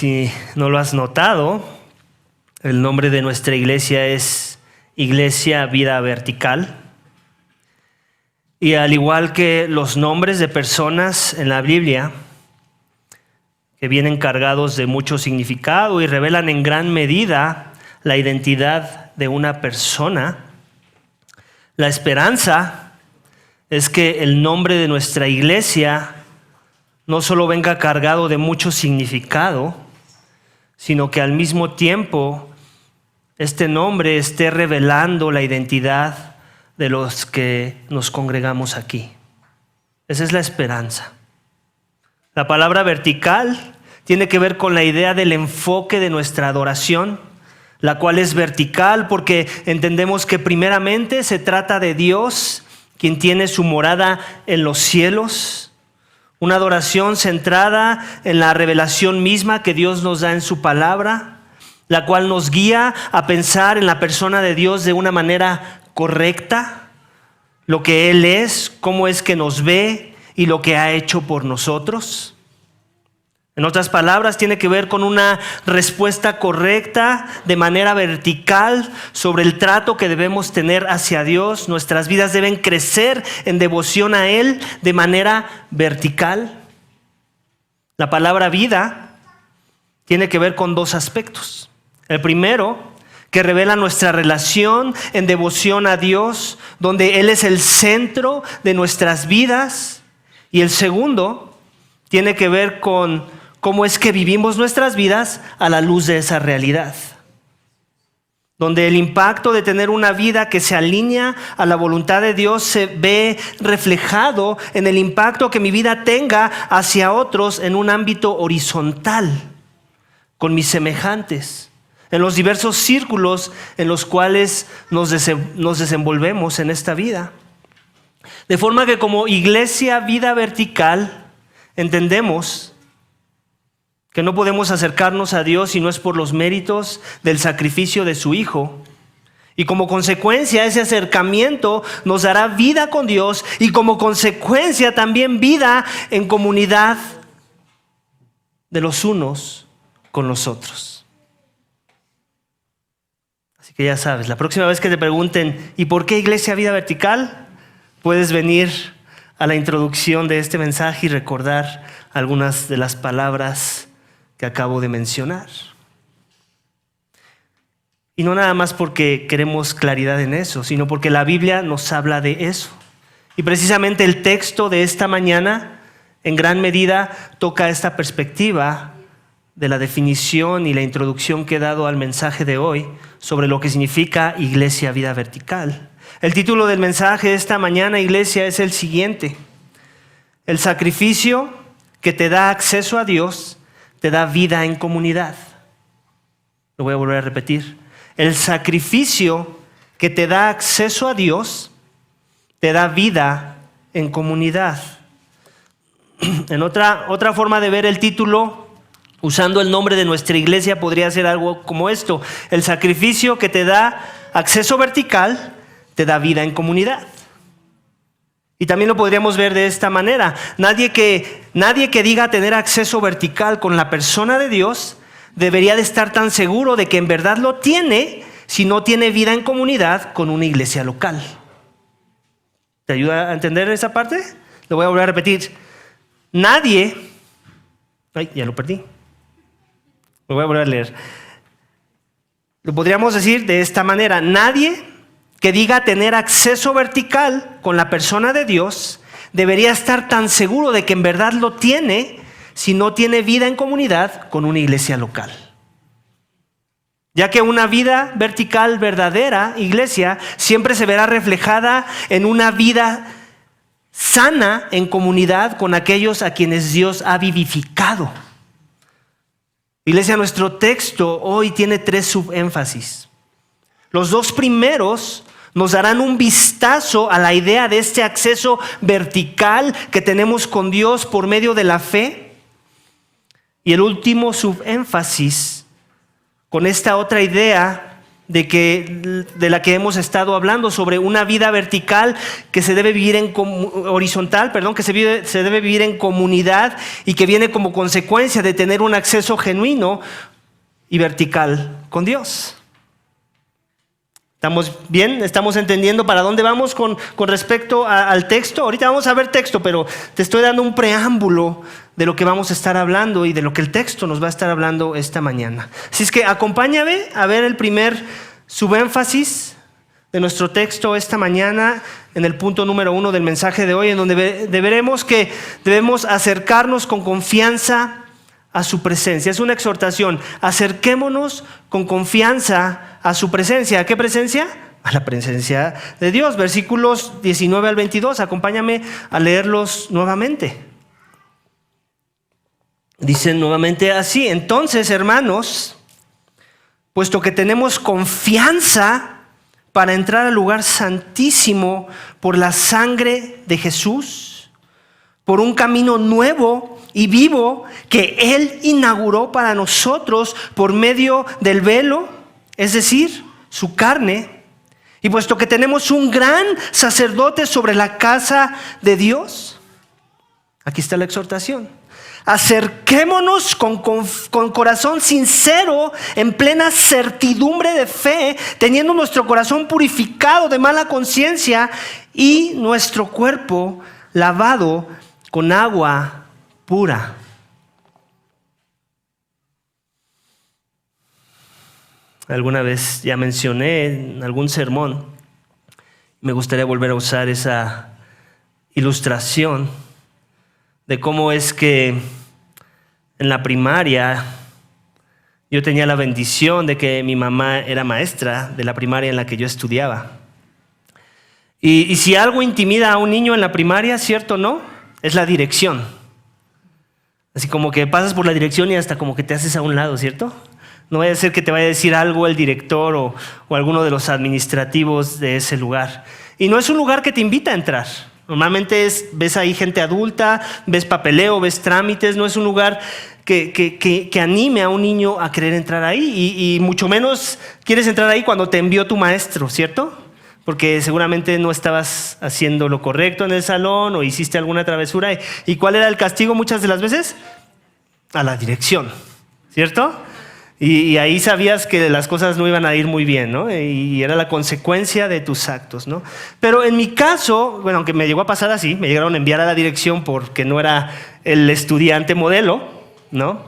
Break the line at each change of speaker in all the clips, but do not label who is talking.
Si no lo has notado, el nombre de nuestra iglesia es Iglesia Vida Vertical. Y al igual que los nombres de personas en la Biblia, que vienen cargados de mucho significado y revelan en gran medida la identidad de una persona, la esperanza es que el nombre de nuestra iglesia no solo venga cargado de mucho significado, sino que al mismo tiempo este nombre esté revelando la identidad de los que nos congregamos aquí. Esa es la esperanza. La palabra vertical tiene que ver con la idea del enfoque de nuestra adoración, la cual es vertical porque entendemos que primeramente se trata de Dios, quien tiene su morada en los cielos. Una adoración centrada en la revelación misma que Dios nos da en su palabra, la cual nos guía a pensar en la persona de Dios de una manera correcta, lo que Él es, cómo es que nos ve y lo que ha hecho por nosotros. En otras palabras, tiene que ver con una respuesta correcta de manera vertical sobre el trato que debemos tener hacia Dios. Nuestras vidas deben crecer en devoción a Él de manera vertical. La palabra vida tiene que ver con dos aspectos. El primero, que revela nuestra relación en devoción a Dios, donde Él es el centro de nuestras vidas. Y el segundo, tiene que ver con cómo es que vivimos nuestras vidas a la luz de esa realidad. Donde el impacto de tener una vida que se alinea a la voluntad de Dios se ve reflejado en el impacto que mi vida tenga hacia otros en un ámbito horizontal, con mis semejantes, en los diversos círculos en los cuales nos desenvolvemos en esta vida. De forma que como iglesia Vida Vertical entendemos que no podemos acercarnos a Dios si no es por los méritos del sacrificio de su Hijo. Y como consecuencia, ese acercamiento nos dará vida con Dios y como consecuencia también vida en comunidad de los unos con los otros. Así que ya sabes, la próxima vez que te pregunten ¿y por qué Iglesia Vida Vertical? Puedes venir a la introducción de este mensaje y recordar algunas de las palabras que acabo de mencionar. Y no nada más porque queremos claridad en eso, sino porque la Biblia nos habla de eso. Y precisamente el texto de esta mañana, en gran medida, toca esta perspectiva de la definición y la introducción que he dado al mensaje de hoy sobre lo que significa Iglesia Vida Vertical. El título del mensaje de esta mañana, iglesia, es el siguiente: el sacrificio que te da acceso a Dios te da vida en comunidad. Lo voy a volver a repetir. El sacrificio que te da acceso a Dios te da vida en comunidad. En otra forma de ver el título, usando el nombre de nuestra iglesia, podría ser algo como esto: el sacrificio que te da acceso vertical te da vida en comunidad. Y también lo podríamos ver de esta manera: nadie que diga tener acceso vertical con la persona de Dios debería de estar tan seguro de que en verdad lo tiene si no tiene vida en comunidad con una iglesia local. ¿Te ayuda a entender esa parte? Lo voy a volver a repetir. Ya lo perdí. Lo voy a volver a leer. Lo podríamos decir de esta manera: nadie que diga tener acceso vertical con la persona de Dios debería estar tan seguro de que en verdad lo tiene si no tiene vida en comunidad con una iglesia local. Ya que una vida vertical verdadera, iglesia, siempre se verá reflejada en una vida sana en comunidad con aquellos a quienes Dios ha vivificado. Iglesia, nuestro texto hoy tiene 3 subénfasis. Los 2 primeros nos darán un vistazo a la idea de este acceso vertical que tenemos con Dios por medio de la fe. Y el último subénfasis, con esta otra idea de la que hemos estado hablando, sobre una vida vertical que se debe vivir horizontal, que se debe vivir en comunidad y que viene como consecuencia de tener un acceso genuino y vertical con Dios. ¿Estamos bien? ¿Estamos entendiendo para dónde vamos con respecto al texto? Ahorita vamos a ver texto, pero te estoy dando un preámbulo de lo que vamos a estar hablando y de lo que el texto nos va a estar hablando esta mañana. Así es que acompáñame a ver el primer subénfasis de nuestro texto esta mañana en el punto número 1 del mensaje de hoy, en donde veremos que debemos acercarnos con confianza a su presencia. Es una exhortación: acerquémonos con confianza a su presencia. ¿A qué presencia? A la presencia de Dios. Versículos 19 al 22, acompáñame a leerlos nuevamente. Dicen nuevamente así: entonces, hermanos, puesto que tenemos confianza para entrar al lugar santísimo por la sangre de Jesús, por un camino nuevo y vivo que Él inauguró para nosotros por medio del velo, es decir, su carne, y puesto que tenemos un gran sacerdote sobre la casa de Dios, aquí está la exhortación: acerquémonos con corazón sincero, en plena certidumbre de fe, teniendo nuestro corazón purificado de mala conciencia y nuestro cuerpo lavado con agua pura. Alguna vez ya mencioné en algún sermón, me gustaría volver a usar esa ilustración de cómo es que en la primaria yo tenía la bendición de que mi mamá era maestra de la primaria en la que yo estudiaba. Y si algo intimida a un niño en la primaria, ¿cierto o no? Es la dirección. Así como que pasas por la dirección y hasta como que te haces a un lado, ¿cierto? No vaya a ser que te vaya a decir algo el director o alguno de los administrativos de ese lugar. Y no es un lugar que te invita a entrar. Normalmente ves ahí gente adulta, ves papeleo, ves trámites. No es un lugar que anime a un niño a querer entrar ahí. Y mucho menos quieres entrar ahí cuando te envió tu maestro, ¿cierto? Porque seguramente no estabas haciendo lo correcto en el salón o hiciste alguna travesura. ¿Y cuál era el castigo muchas de las veces? A la dirección, ¿cierto? Y ahí sabías que las cosas no iban a ir muy bien, ¿no? Y era la consecuencia de tus actos, ¿no? Pero en mi caso, bueno, aunque me llegó a pasar así, me llegaron a enviar a la dirección porque no era el estudiante modelo, ¿no?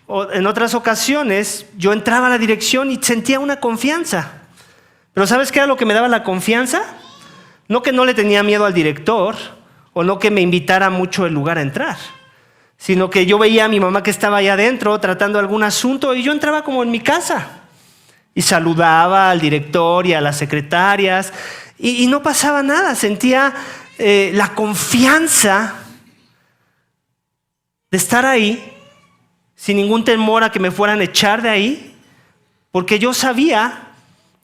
O en otras ocasiones yo entraba a la dirección y sentía una confianza. Pero ¿sabes qué era lo que me daba la confianza? No que no le tenía miedo al director o no que me invitara mucho el lugar a entrar, sino que yo veía a mi mamá que estaba allá adentro tratando algún asunto y yo entraba como en mi casa y saludaba al director y a las secretarias y no pasaba nada. Sentía la confianza de estar ahí sin ningún temor a que me fueran a echar de ahí, porque yo sabía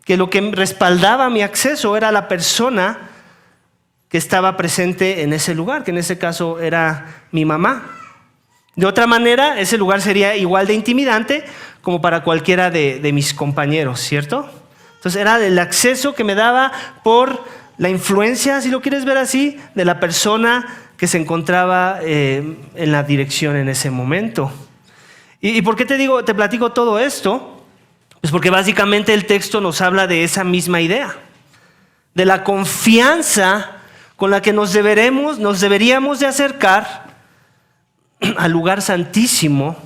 que lo que respaldaba mi acceso era la persona que estaba presente en ese lugar, que en ese caso era mi mamá. De otra manera, ese lugar sería igual de intimidante como para cualquiera de mis compañeros, ¿cierto? Entonces era el acceso que me daba por la influencia, si lo quieres ver así, de la persona que se encontraba en la dirección en ese momento. ¿Y por qué te platico todo esto? Pues porque básicamente el texto nos habla de esa misma idea, de la confianza con la que nos deberíamos de acercar al lugar santísimo,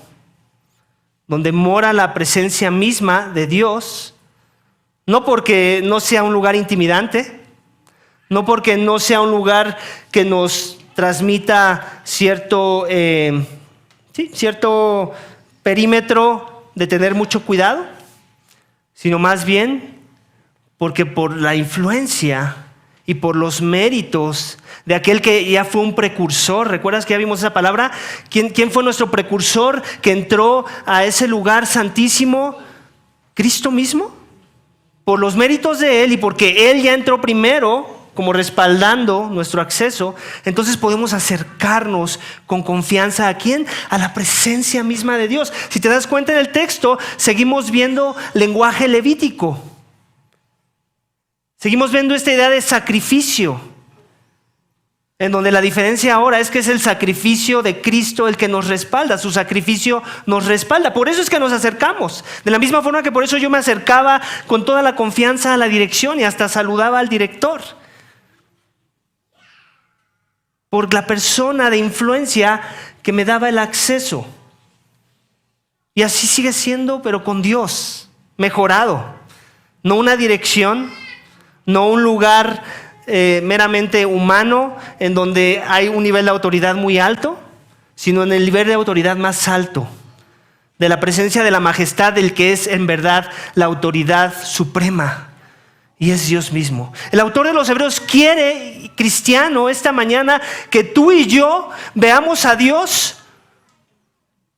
donde mora la presencia misma de Dios, no porque no sea un lugar intimidante, no porque no sea un lugar que nos transmita cierto perímetro de tener mucho cuidado, sino más bien porque por la influencia y por los méritos de aquel que ya fue un precursor. ¿Recuerdas que ya vimos esa palabra? ¿Quién fue nuestro precursor que entró a ese lugar santísimo? Cristo mismo. Por los méritos de Él y porque Él ya entró primero, como respaldando nuestro acceso, entonces podemos acercarnos con confianza. ¿A quién? A la presencia misma de Dios. Si te das cuenta en el texto, seguimos viendo lenguaje levítico. Seguimos viendo esta idea de sacrificio, en donde la diferencia ahora es que es el sacrificio de Cristo el que nos respalda. Su sacrificio nos respalda. Por eso es que nos acercamos. De la misma forma que por eso yo me acercaba con toda la confianza a la dirección y hasta saludaba al director. Por la persona de influencia que me daba el acceso. Y así sigue siendo, pero con Dios, mejorado. No una dirección, no un lugar meramente humano en donde hay un nivel de autoridad muy alto, sino en el nivel de autoridad más alto, de la presencia de la majestad del que es en verdad la autoridad suprema, y es Dios mismo. El autor de los Hebreos quiere, cristiano, esta mañana que tú y yo veamos a Dios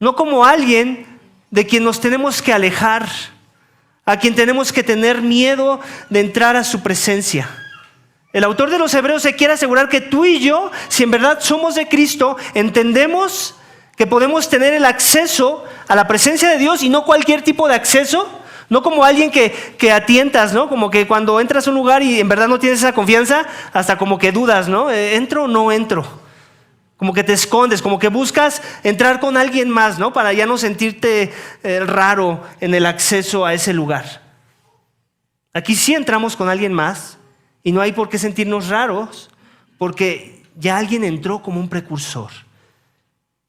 no como alguien de quien nos tenemos que alejar, a quien tenemos que tener miedo de entrar a su presencia. El autor de los Hebreos se quiere asegurar que tú y yo, si en verdad somos de Cristo, entendemos que podemos tener el acceso a la presencia de Dios, y no cualquier tipo de acceso, no como alguien que atientas, ¿no? Como que cuando entras a un lugar y en verdad no tienes esa confianza, hasta como que dudas, ¿no? ¿Entro o no entro? Como que te escondes, como que buscas entrar con alguien más, ¿no? Para ya no sentirte raro en el acceso a ese lugar. Aquí sí entramos con alguien más. Y no hay por qué sentirnos raros, porque ya alguien entró como un precursor.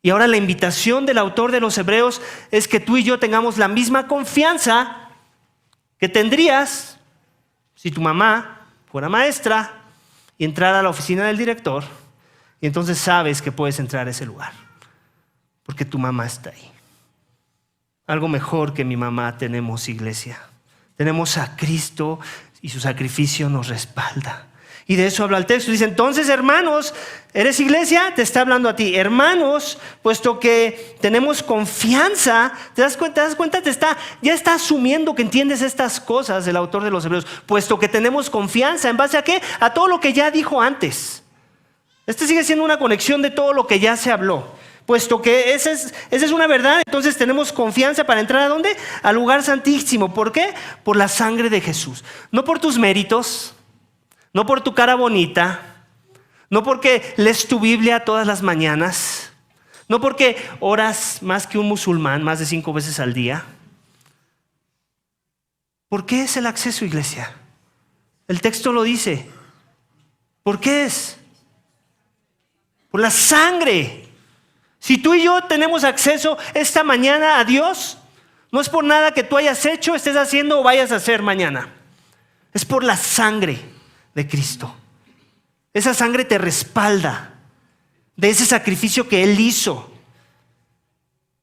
Y ahora la invitación del autor de los Hebreos es que tú y yo tengamos la misma confianza que tendrías si tu mamá fuera maestra y entrara a la oficina del director, y entonces sabes que puedes entrar a ese lugar, porque tu mamá está ahí. Algo mejor que mi mamá tenemos, iglesia. Tenemos a Cristo y su sacrificio nos respalda. Y de eso habla el texto. Dice, entonces, hermanos, ¿eres iglesia? Te está hablando a ti. Hermanos, puesto que tenemos confianza, ¿te das cuenta? Ya está asumiendo que entiendes estas cosas el autor de los Hebreos. Puesto que tenemos confianza, ¿en base a qué? A todo lo que ya dijo antes. Sigue siendo una conexión de todo lo que ya se habló. Puesto que esa es una verdad, entonces tenemos confianza para entrar ¿a dónde? Al lugar santísimo. ¿Por qué? Por la sangre de Jesús. No por tus méritos, no por tu cara bonita, no porque lees tu Biblia todas las mañanas, no porque oras más que un musulmán, más de 5 veces al día. ¿Por qué es el acceso, iglesia? El texto lo dice. ¿Por qué es? Por la sangre. Si tú y yo tenemos acceso esta mañana a Dios, no es por nada que tú hayas hecho, estés haciendo o vayas a hacer mañana. Es por la sangre de Cristo. Esa sangre te respalda de ese sacrificio que Él hizo,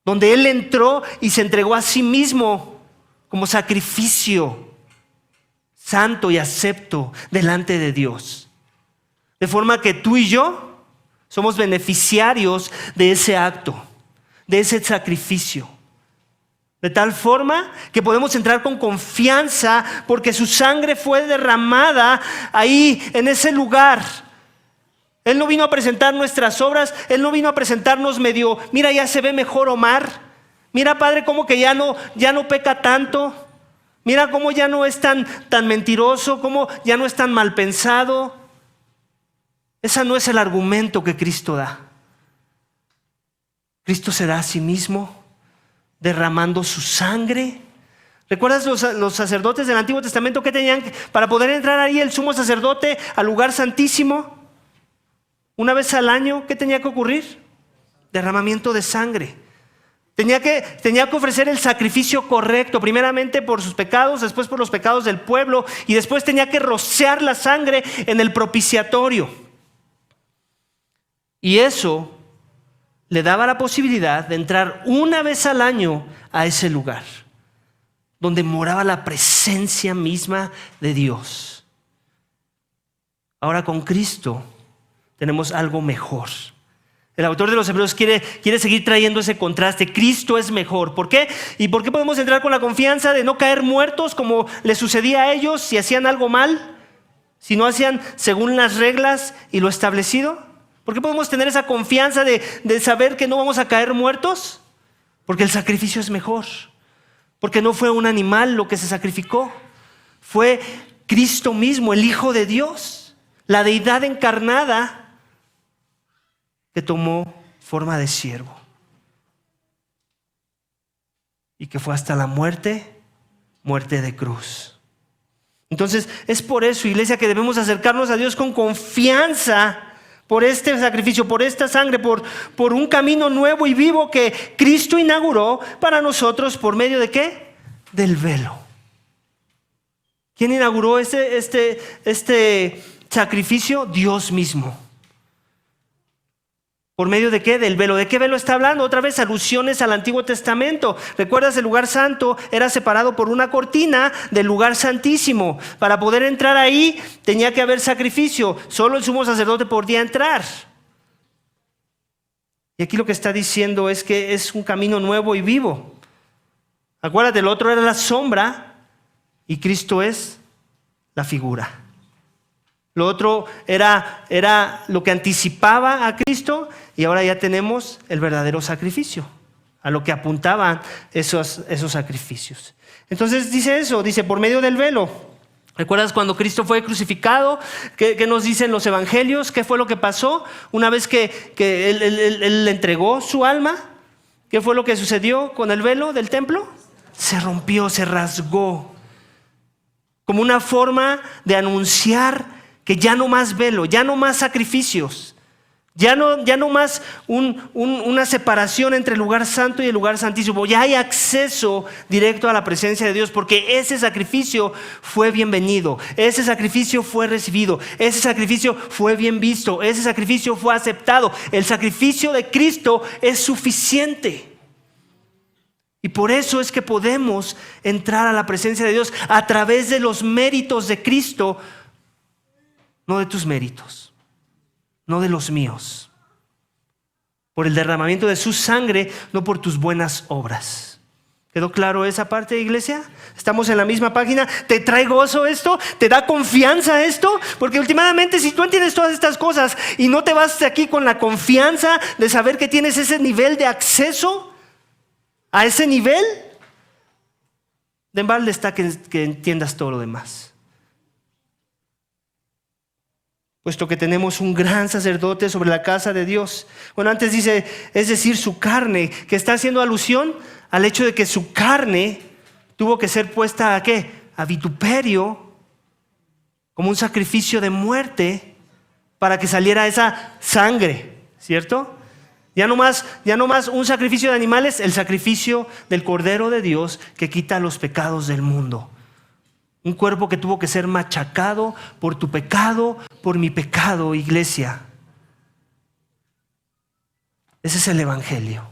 donde Él entró y se entregó a sí mismo como sacrificio santo y acepto delante de Dios. De forma que tú y yo somos beneficiarios de ese acto, de ese sacrificio. De tal forma que podemos entrar con confianza porque su sangre fue derramada ahí en ese lugar. Él no vino a presentar nuestras obras, Él no vino a presentarnos medio, mira, ya se ve mejor Omar, mira, Padre, cómo que ya no peca tanto, mira cómo ya no es tan mentiroso, cómo ya no es tan mal pensado. Ese no es el argumento que Cristo da. Cristo se da a sí mismo derramando su sangre. ¿Recuerdas los sacerdotes del Antiguo Testamento que tenían para poder entrar ahí el sumo sacerdote al lugar santísimo? Una vez al año, ¿qué tenía que ocurrir? Derramamiento de sangre. Tenía que ofrecer el sacrificio correcto, primeramente por sus pecados, después por los pecados del pueblo, y después tenía que rociar la sangre en el propiciatorio. Y eso le daba la posibilidad de entrar una vez al año a ese lugar, donde moraba la presencia misma de Dios. Ahora con Cristo tenemos algo mejor. El autor de los Hebreos quiere seguir trayendo ese contraste. Cristo es mejor. ¿Por qué? ¿Y por qué podemos entrar con la confianza de no caer muertos como les sucedía a ellos si hacían algo mal? Si no hacían según las reglas y lo establecido. ¿Por qué podemos tener esa confianza de saber que no vamos a caer muertos? Porque el sacrificio es mejor. Porque no fue un animal lo que se sacrificó. Fue Cristo mismo, el Hijo de Dios, la deidad encarnada que tomó forma de siervo y que fue hasta la muerte de cruz. Entonces es por eso, iglesia, que debemos acercarnos a Dios con confianza por este sacrificio, por esta sangre, por un camino nuevo y vivo que Cristo inauguró para nosotros por medio de ¿qué? Del velo. ¿Quién inauguró este sacrificio? Dios mismo. ¿Por medio de qué? Del velo. ¿De qué velo está hablando? Otra vez alusiones al Antiguo Testamento. ¿Recuerdas? El lugar santo era separado por una cortina del lugar santísimo. Para poder entrar ahí tenía que haber sacrificio. Solo el sumo sacerdote podía entrar. Y aquí lo que está diciendo es que es un camino nuevo y vivo. Acuérdate, el otro era la sombra y Cristo es la figura. Lo otro era lo que anticipaba a Cristo y ahora ya tenemos el verdadero sacrificio, a lo que apuntaban esos sacrificios. Entonces dice eso, dice por medio del velo. ¿Recuerdas cuando Cristo fue crucificado? ¿Qué nos dicen los evangelios? ¿Qué fue lo que pasó? Una vez que él le entregó su alma, ¿qué fue lo que sucedió con el velo del templo? Se rompió, se rasgó. Como una forma de anunciar que ya no más velo, ya no más sacrificios, ya no más una separación entre el lugar santo y el lugar santísimo. Ya hay acceso directo a la presencia de Dios porque ese sacrificio fue bienvenido, ese sacrificio fue recibido, ese sacrificio fue bien visto, ese sacrificio fue aceptado. El sacrificio de Cristo es suficiente. Y por eso es que podemos entrar a la presencia de Dios a través de los méritos de Cristo, no de tus méritos, no de los míos. Por el derramamiento de su sangre, no por tus buenas obras. ¿Quedó claro esa parte, iglesia? ¿Estamos en la misma página? ¿Te trae gozo esto? ¿Te da confianza esto? Porque últimamente si tú entiendes todas estas cosas y no te vas de aquí con la confianza de saber que tienes ese nivel de acceso a ese nivel, de balde está que entiendas todo lo demás. Puesto que tenemos un gran sacerdote sobre la casa de Dios. Bueno, antes dice, es decir, su carne, que está haciendo alusión al hecho de que su carne tuvo que ser puesta ¿a qué? A vituperio, como un sacrificio de muerte para que saliera esa sangre, ¿cierto? Ya no más un sacrificio de animales, el sacrificio del Cordero de Dios que quita los pecados del mundo. Un cuerpo que tuvo que ser machacado por tu pecado, por mi pecado, iglesia. Ese es el Evangelio.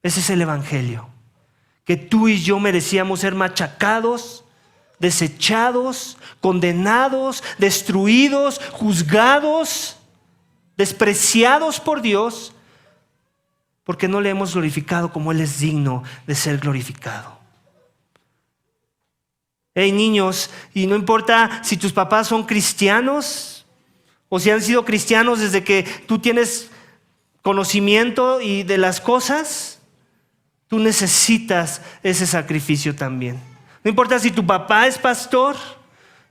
Ese es el Evangelio. Que tú y yo merecíamos ser machacados, desechados, condenados, destruidos, juzgados, despreciados por Dios, porque no le hemos glorificado como Él es digno de ser glorificado. Hey niños, y no importa si tus papás son cristianos o si han sido cristianos desde que tú tienes conocimiento y de las cosas, tú necesitas ese sacrificio también. No importa si tu papá es pastor,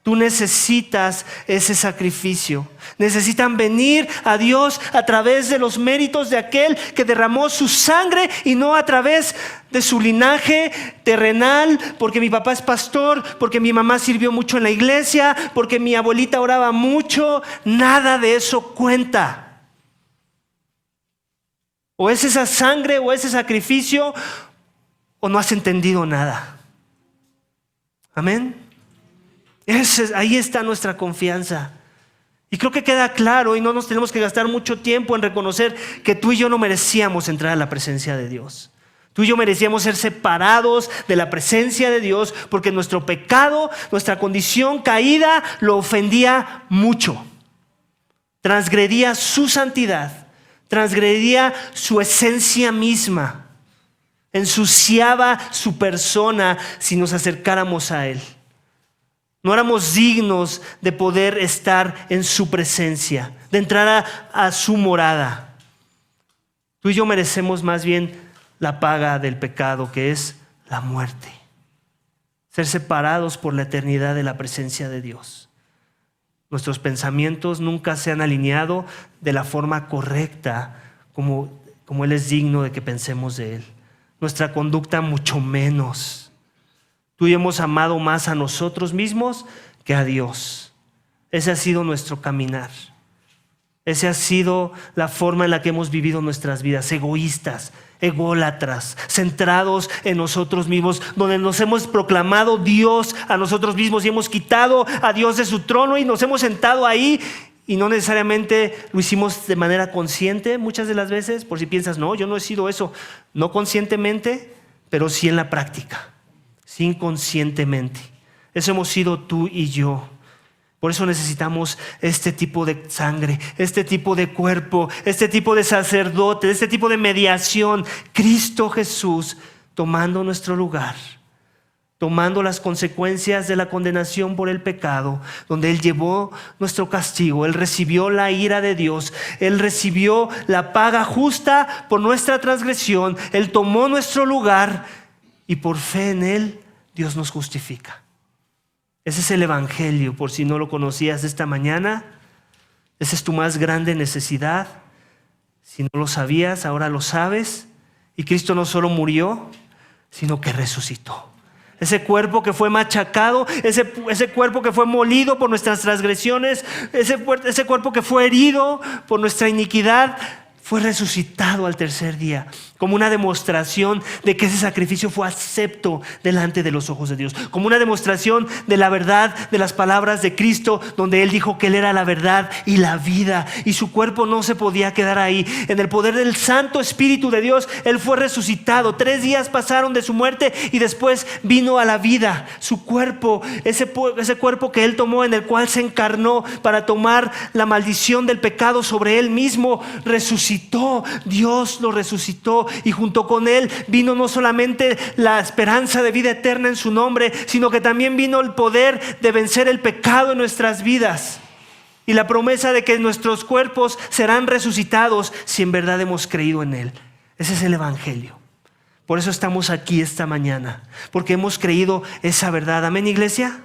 tú necesitas ese sacrificio. Necesitan venir a Dios a través de los méritos de aquel que derramó su sangre y no a través de su linaje terrenal, porque mi papá es pastor, porque mi mamá sirvió mucho en la iglesia, porque mi abuelita oraba mucho. Nada de eso cuenta. O es esa sangre o ese sacrificio o no has entendido nada. Amén. Ahí está nuestra confianza. Y creo que queda claro y no nos tenemos que gastar mucho tiempo en reconocer que tú y yo no merecíamos entrar a la presencia de Dios. Tú y yo merecíamos ser separados de la presencia de Dios porque nuestro pecado, nuestra condición caída lo ofendía mucho. Transgredía su santidad, transgredía su esencia misma, ensuciaba su persona si nos acercáramos a Él. No éramos dignos de poder estar en su presencia, de entrar a su morada. Tú y yo merecemos más bien la paga del pecado, que es la muerte. ser separados por la eternidad de la presencia de Dios. Nuestros pensamientos nunca se han alineado de la forma correcta como Él es digno de que pensemos de Él. Nuestra conducta mucho menos. Tú y yo hemos amado más a nosotros mismos que a Dios. Ese ha sido nuestro caminar. Esa ha sido la forma en la que hemos vivido nuestras vidas, egoístas, ególatras, centrados en nosotros mismos, donde nos hemos proclamado Dios a nosotros mismos y hemos quitado a Dios de su trono y nos hemos sentado ahí y no necesariamente lo hicimos de manera consciente muchas de las veces. Por si piensas, no, yo no he sido eso, no conscientemente, pero sí en la práctica, sí inconscientemente. Eso hemos sido tú y yo. Por eso necesitamos este tipo de sangre, este tipo de cuerpo, este tipo de sacerdote, este tipo de mediación. Cristo Jesús tomando nuestro lugar, tomando las consecuencias de la condenación por el pecado, donde Él llevó nuestro castigo, Él recibió la ira de Dios, Él recibió la paga justa por nuestra transgresión, Él tomó nuestro lugar y por fe en Él Dios nos justifica. Ese es el evangelio, por si no lo conocías esta mañana. Esa es tu más grande necesidad. Si no lo sabías, ahora lo sabes. Y Cristo no solo murió, sino que resucitó. Ese cuerpo que fue machacado, ese cuerpo que fue molido por nuestras transgresiones, ese cuerpo que fue herido por nuestra iniquidad, fue resucitado al tercer día, como una demostración de que ese sacrificio fue acepto delante de los ojos de Dios, como una demostración de la verdad de las palabras de Cristo, donde Él dijo que Él era la verdad y la vida, y su cuerpo no se podía quedar ahí. En el poder del Santo Espíritu de Dios, Él fue resucitado. 3 días pasaron de su muerte y después vino a la vida. Su cuerpo, ese cuerpo que Él tomó, en el cual se encarnó para tomar la maldición del pecado sobre Él mismo, resucitó. Dios lo resucitó y junto con Él vino no solamente la esperanza de vida eterna en su nombre, sino que también vino el poder de vencer el pecado en nuestras vidas y la promesa de que nuestros cuerpos serán resucitados si en verdad hemos creído en Él. Ese es el evangelio. Por eso estamos aquí esta mañana, porque hemos creído esa verdad. ¿Amén, iglesia?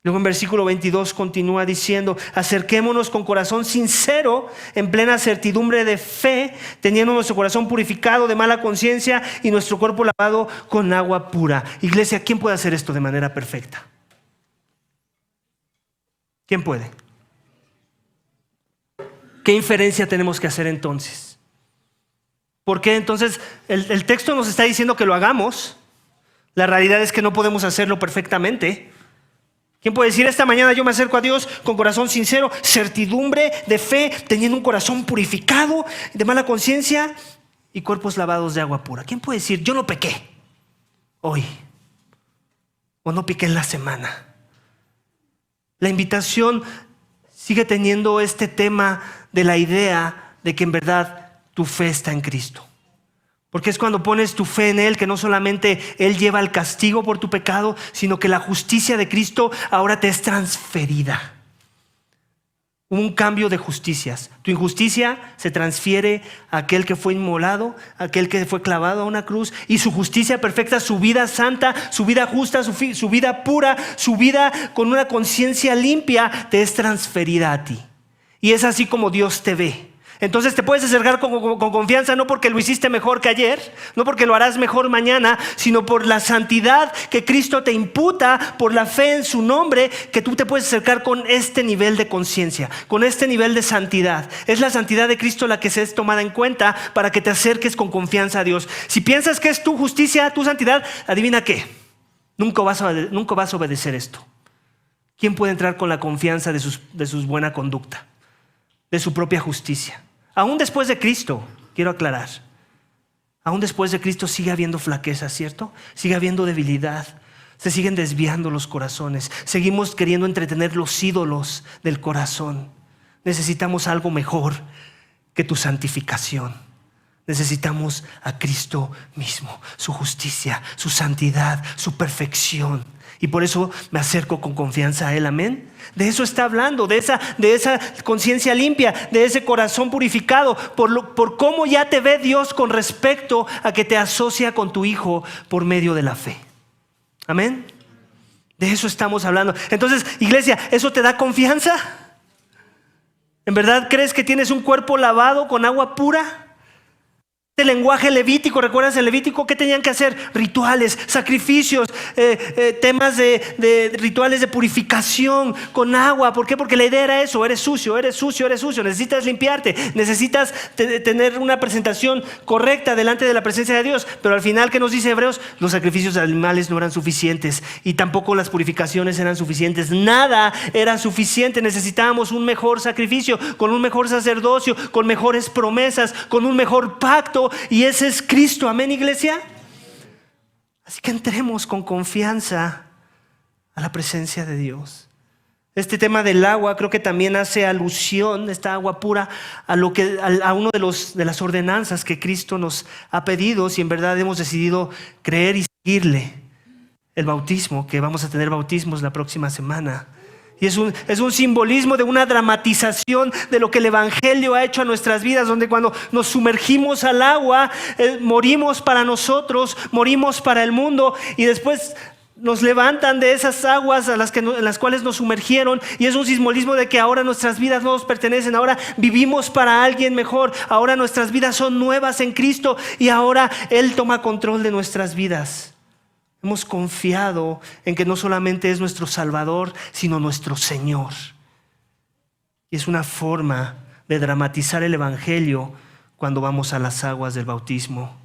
Luego en versículo 22 continúa diciendo: acerquémonos con corazón sincero, en plena certidumbre de fe, teniendo nuestro corazón purificado de mala conciencia y nuestro cuerpo lavado con agua pura. Iglesia, ¿quién puede hacer esto de manera perfecta? ¿Quién puede? ¿Qué inferencia tenemos que hacer entonces? ¿Por qué entonces el texto nos está diciendo que lo hagamos? La realidad es que no podemos hacerlo perfectamente. ¿Quién puede decir esta mañana yo me acerco a Dios con corazón sincero, certidumbre de fe, teniendo un corazón purificado de mala conciencia y cuerpos lavados de agua pura? ¿Quién puede decir yo no pequé hoy o no pequé en la semana? La invitación sigue teniendo este tema de la idea de que en verdad tu fe está en Cristo. Porque es cuando pones tu fe en Él que no solamente Él lleva el castigo por tu pecado, sino que la justicia de Cristo ahora te es transferida. Un cambio de justicias. Tu injusticia se transfiere a aquel que fue inmolado, a aquel que fue clavado a una cruz, y su justicia perfecta, su vida santa, su vida justa, su vida pura, su vida con una conciencia limpia, te es transferida a ti. Y es así como Dios te ve. Entonces te puedes acercar con confianza, no porque lo hiciste mejor que ayer, no porque lo harás mejor mañana, sino por la santidad que Cristo te imputa, por la fe en su nombre, que tú te puedes acercar con este nivel de conciencia, con este nivel de santidad. Es la santidad de Cristo la que se es tomada en cuenta para que te acerques con confianza a Dios. Si piensas que es tu justicia, tu santidad, adivina qué, nunca vas a obedecer esto. ¿Quién puede entrar con la confianza de su buena conducta, de su propia justicia? Aún después de Cristo, quiero aclarar, aún después de Cristo sigue habiendo flaqueza, ¿cierto? Sigue habiendo debilidad, se siguen desviando los corazones, seguimos queriendo entretener los ídolos del corazón. Necesitamos algo mejor que tu santificación. Necesitamos a Cristo mismo, su justicia, su santidad, su perfección. Y por eso me acerco con confianza a Él, amén. De eso está hablando, de esa conciencia limpia, de ese corazón purificado, por cómo ya te ve Dios con respecto a que te asocia con tu Hijo por medio de la fe. Amén. De eso estamos hablando. Entonces, iglesia, ¿eso te da confianza? ¿En verdad crees que tienes un cuerpo lavado con agua pura? El lenguaje levítico, ¿recuerdas el Levítico? ¿Qué tenían que hacer? Rituales, sacrificios, temas de rituales de purificación con agua. ¿Por qué? Porque la idea era eso: eres sucio, necesitas limpiarte, necesitas tener una presentación correcta delante de la presencia de Dios. Pero al final, ¿qué nos dice Hebreos? Los sacrificios de animales no eran suficientes y tampoco las purificaciones eran suficientes. Nada era suficiente. Necesitábamos un mejor sacrificio, con un mejor sacerdocio, con mejores promesas, con un mejor pacto. Y ese es Cristo. Amén, iglesia. Así que entremos con confianza a la presencia de Dios. Este tema del agua creo que también hace alusión, esta agua pura, a uno de las ordenanzas que Cristo nos ha pedido, si en verdad hemos decidido creer y seguirle. El bautismo, que vamos a tener bautismos la próxima semana. Y es un simbolismo de una dramatización de lo que el Evangelio ha hecho a nuestras vidas, donde cuando nos sumergimos al agua, morimos para nosotros, morimos para el mundo, y después nos levantan de esas aguas en las cuales nos sumergieron. Y es un simbolismo de que ahora nuestras vidas no nos pertenecen, ahora vivimos para alguien mejor, ahora nuestras vidas son nuevas en Cristo y ahora Él toma control de nuestras vidas. Hemos confiado en que no solamente es nuestro Salvador, sino nuestro Señor. Y es una forma de dramatizar el Evangelio cuando vamos a las aguas del bautismo.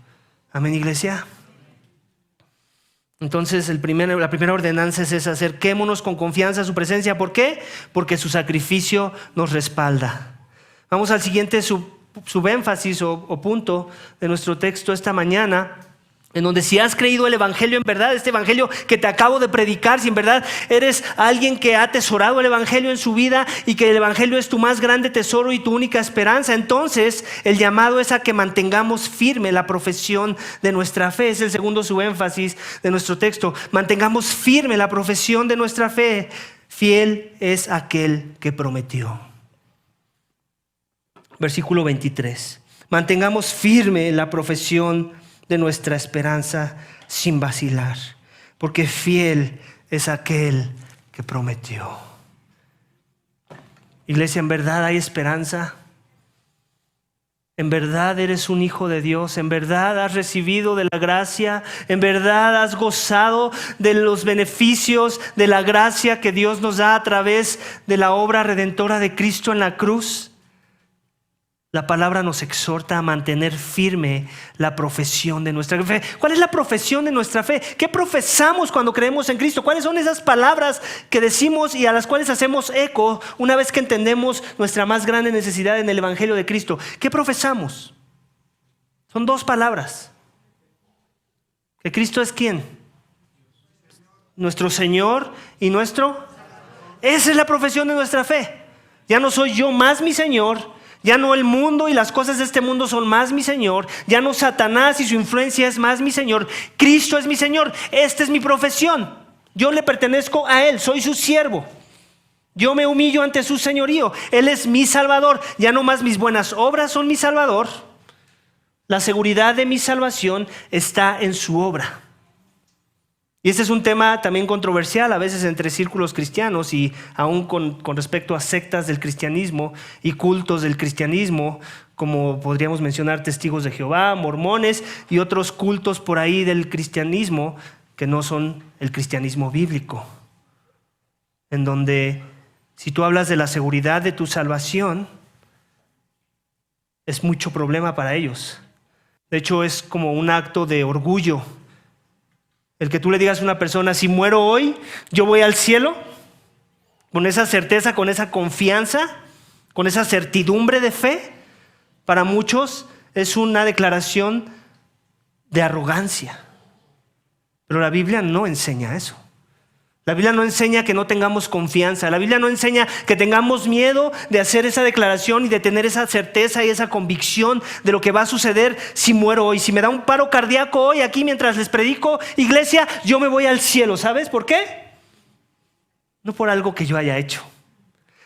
Amén, iglesia. Entonces la primera ordenanza es esa: acerquémonos con confianza a su presencia. ¿Por qué? Porque su sacrificio nos respalda. Vamos al siguiente subénfasis o punto de nuestro texto esta mañana, en donde si has creído el Evangelio en verdad, este Evangelio que te acabo de predicar, si en verdad eres alguien que ha atesorado el Evangelio en su vida y que el Evangelio es tu más grande tesoro y tu única esperanza, entonces el llamado es a que mantengamos firme la profesión de nuestra fe. Es el segundo subénfasis de nuestro texto: mantengamos firme la profesión de nuestra fe. Fiel es aquel que prometió. Versículo 23. Mantengamos firme la profesión de nuestra esperanza sin vacilar, porque fiel es aquel que prometió. Iglesia, ¿en verdad hay esperanza? ¿En verdad eres un hijo de Dios? ¿En verdad has recibido de la gracia? ¿En verdad has gozado de los beneficios de la gracia que Dios nos da a través de la obra redentora de Cristo en la cruz? La palabra nos exhorta a mantener firme la profesión de nuestra fe. ¿Cuál es la profesión de nuestra fe? ¿Qué profesamos cuando creemos en Cristo? ¿Cuáles son esas palabras que decimos y a las cuales hacemos eco una vez que entendemos nuestra más grande necesidad en el Evangelio de Cristo? ¿Qué profesamos? Son dos palabras. ¿Que Cristo es quién? Nuestro Señor y nuestro... Esa es la profesión de nuestra fe. Ya no soy yo más mi Señor. Ya no el mundo y las cosas de este mundo son más mi Señor. Ya no Satanás y su influencia es más mi Señor. Cristo es mi Señor. Esta es mi profesión. Yo le pertenezco a Él. Soy su siervo. Yo me humillo ante su señorío. Él es mi Salvador. Ya no más mis buenas obras son mi Salvador. La seguridad de mi salvación está en su obra. Y este es un tema también controversial a veces entre círculos cristianos y aún con respecto a sectas del cristianismo y cultos del cristianismo, como podríamos mencionar testigos de Jehová, mormones y otros cultos por ahí del cristianismo que no son el cristianismo bíblico, en donde si tú hablas de la seguridad de tu salvación, es mucho problema para ellos. De hecho, es como un acto de orgullo el que tú le digas a una persona: si muero hoy, yo voy al cielo, con esa certeza, con esa confianza, con esa certidumbre de fe. Para muchos es una declaración de arrogancia. Pero la Biblia no enseña eso. La Biblia no enseña que no tengamos confianza. La Biblia no enseña que tengamos miedo de hacer esa declaración y de tener esa certeza y esa convicción de lo que va a suceder si muero hoy. Si me da un paro cardíaco hoy aquí mientras les predico, iglesia, yo me voy al cielo. ¿Sabes por qué? No por algo que yo haya hecho,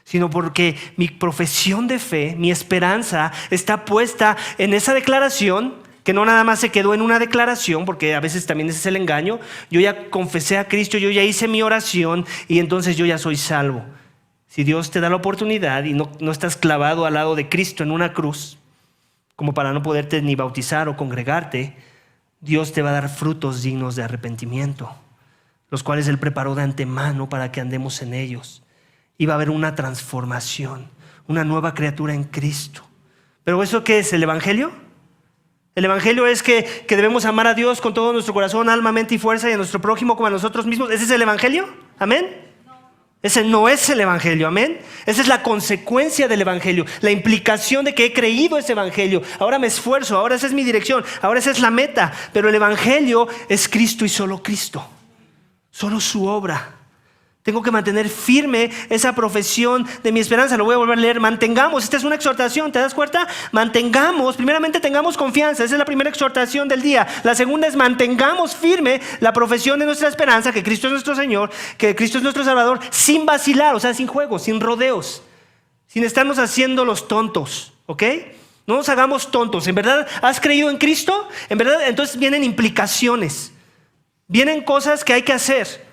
sino porque mi profesión de fe, mi esperanza está puesta en esa declaración Que no nada más se quedó en una declaración, porque a veces también ese es el engaño. Yo ya confesé a Cristo, yo ya hice mi oración y entonces yo ya soy salvo. Si Dios te da la oportunidad y no estás clavado al lado de Cristo en una cruz, como para no poderte ni bautizar o congregarte, Dios te va a dar frutos dignos de arrepentimiento, los cuales Él preparó de antemano para que andemos en ellos. Y va a haber una transformación, una nueva criatura en Cristo. ¿Pero eso qué es? ¿El Evangelio? El Evangelio es que debemos amar a Dios con todo nuestro corazón, alma, mente y fuerza, y a nuestro prójimo como a nosotros mismos. ¿Ese es el Evangelio? ¿Amén? Ese no es el Evangelio, amén. Esa es la consecuencia del Evangelio, la implicación de que he creído ese Evangelio. Ahora me esfuerzo, ahora esa es mi dirección, ahora esa es la meta. Pero el Evangelio es Cristo y solo Cristo, solo su obra. Tengo que mantener firme esa profesión de mi esperanza. Lo voy a volver a leer. Mantengamos, esta es una exhortación, ¿te das cuenta? Mantengamos, primeramente tengamos confianza. Esa es la primera exhortación del día. La segunda es mantengamos firme la profesión de nuestra esperanza, que Cristo es nuestro Señor, que Cristo es nuestro Salvador, sin vacilar, o sea, sin juegos, sin rodeos, sin estarnos haciendo los tontos, ¿ok? No nos hagamos tontos. ¿En verdad has creído en Cristo? En verdad, entonces vienen implicaciones. Vienen cosas que hay que hacer.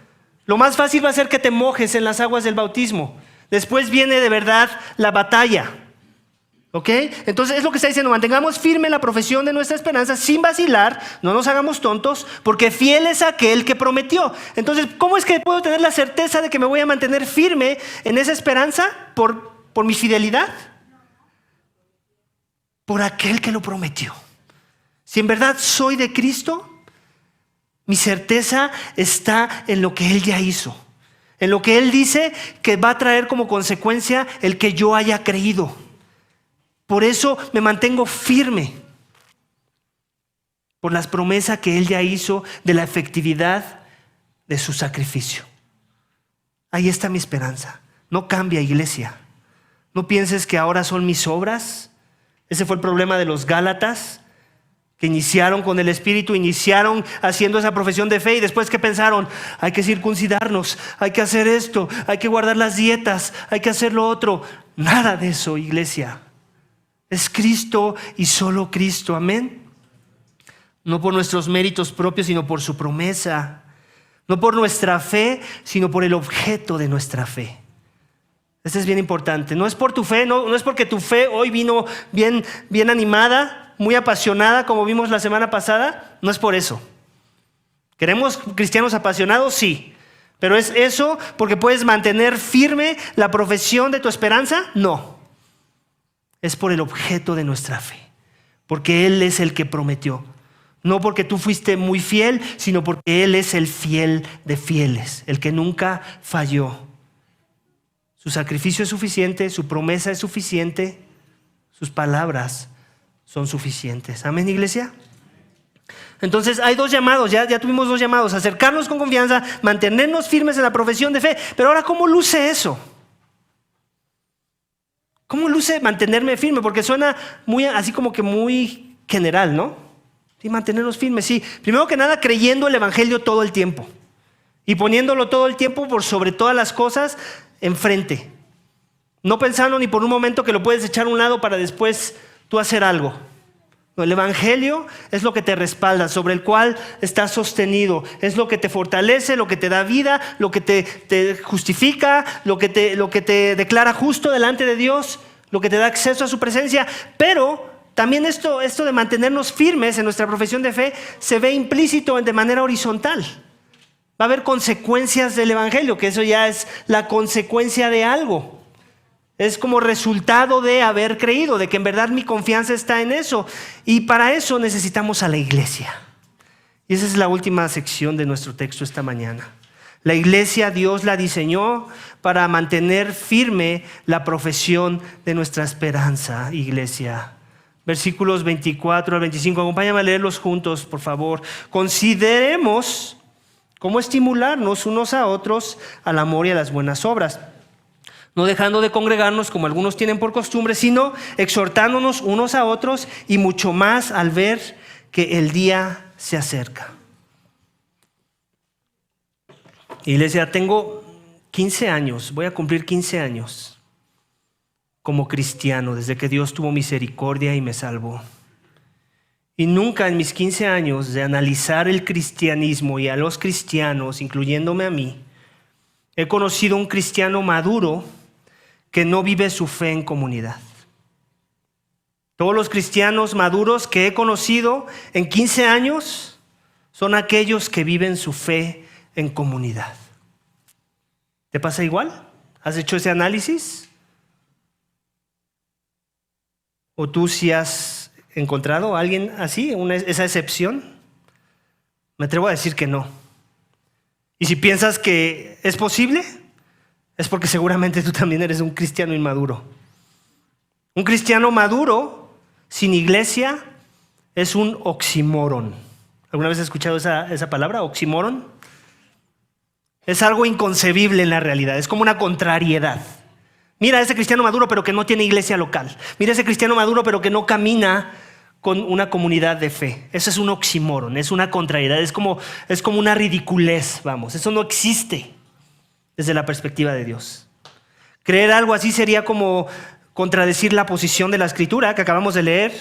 Lo más fácil va a ser que te mojes en las aguas del bautismo. Después viene de verdad la batalla. ¿Ok? Entonces es lo que está diciendo. Mantengamos firme la profesión de nuestra esperanza sin vacilar. No nos hagamos tontos, porque fiel es aquel que prometió. Entonces, ¿cómo es que puedo tener la certeza de que me voy a mantener firme en esa esperanza? ¿Por mi fidelidad? Por aquel que lo prometió. Si en verdad soy de Cristo, mi certeza está en lo que Él ya hizo, en lo que Él dice que va a traer como consecuencia el que yo haya creído. Por eso me mantengo firme, por las promesas que Él ya hizo de la efectividad de su sacrificio. Ahí está mi esperanza. No cambia, iglesia. No pienses que ahora son mis obras. Ese fue el problema de los Gálatas, que iniciaron con el Espíritu, iniciaron haciendo esa profesión de fe y después que pensaron, hay que circuncidarnos, hay que hacer esto, hay que guardar las dietas, hay que hacer lo otro. Nada de eso, iglesia. Es Cristo y solo Cristo, amén. No por nuestros méritos propios, sino por su promesa. No por nuestra fe, sino por el objeto de nuestra fe. Esto es bien importante. No es por tu fe, no es porque tu fe hoy vino bien animada, muy apasionada, como vimos la semana pasada. No es por eso. ¿Queremos cristianos apasionados? Sí. ¿Pero es eso porque puedes mantener firme la profesión de tu esperanza? No. Es por el objeto de nuestra fe. Porque Él es el que prometió. No porque tú fuiste muy fiel, sino porque Él es el fiel de fieles, el que nunca falló. Su sacrificio es suficiente, su promesa es suficiente, sus palabras son suficientes. ¿Amén, iglesia? Entonces hay dos llamados, ya tuvimos dos llamados: acercarnos con confianza, mantenernos firmes en la profesión de fe. Pero ahora, ¿cómo luce eso? ¿Cómo luce mantenerme firme? Porque suena muy así como que muy general, ¿no? Sí, mantenernos firmes, sí. Primero que nada, creyendo el Evangelio todo el tiempo y poniéndolo todo el tiempo por sobre todas las cosas enfrente. No pensando ni por un momento que lo puedes echar a un lado para después tú hacer algo. No, el Evangelio es lo que te respalda, sobre el cual estás sostenido. Es lo que te fortalece, lo que te da vida, lo que te justifica, lo que te declara justo delante de Dios, lo que te da acceso a su presencia. Pero también esto de mantenernos firmes en nuestra profesión de fe se ve implícito de manera horizontal. Va a haber consecuencias del Evangelio, que eso ya es la consecuencia de algo. Es como resultado de haber creído, de que en verdad mi confianza está en eso. Y para eso necesitamos a la iglesia. Y esa es la última sección de nuestro texto esta mañana. La iglesia, Dios la diseñó para mantener firme la profesión de nuestra esperanza, iglesia. Versículos 24 al 25. Acompáñame a leerlos juntos, por favor. Consideremos cómo estimularnos unos a otros al amor y a las buenas obras, no dejando de congregarnos como algunos tienen por costumbre, sino exhortándonos unos a otros, y mucho más al ver que el día se acerca. Iglesia, tengo 15 años, voy a cumplir 15 años como cristiano, desde que Dios tuvo misericordia y me salvó. Y nunca en mis 15 años de analizar el cristianismo y a los cristianos, incluyéndome a mí, he conocido un cristiano maduro que no vive su fe en comunidad. Todos los cristianos maduros que he conocido en 15 años son aquellos que viven su fe en comunidad. ¿Te pasa igual? ¿Has hecho ese análisis? ¿O tú sí has encontrado a alguien así, esa excepción? Me atrevo a decir que no. Y si piensas que es posible, es porque seguramente tú también eres un cristiano inmaduro. Un cristiano maduro sin iglesia es un oxímoron. ¿Alguna vez has escuchado esa palabra, oxímoron? Es algo inconcebible en la realidad, es como una contrariedad. Mira a ese cristiano maduro pero que no tiene iglesia local. Mira a ese cristiano maduro pero que no camina con una comunidad de fe. Eso es un oxímoron, es una contrariedad, es como una ridiculez, vamos. Eso no existe desde la perspectiva de Dios. Creer algo así sería como contradecir la posición de la Escritura que acabamos de leer,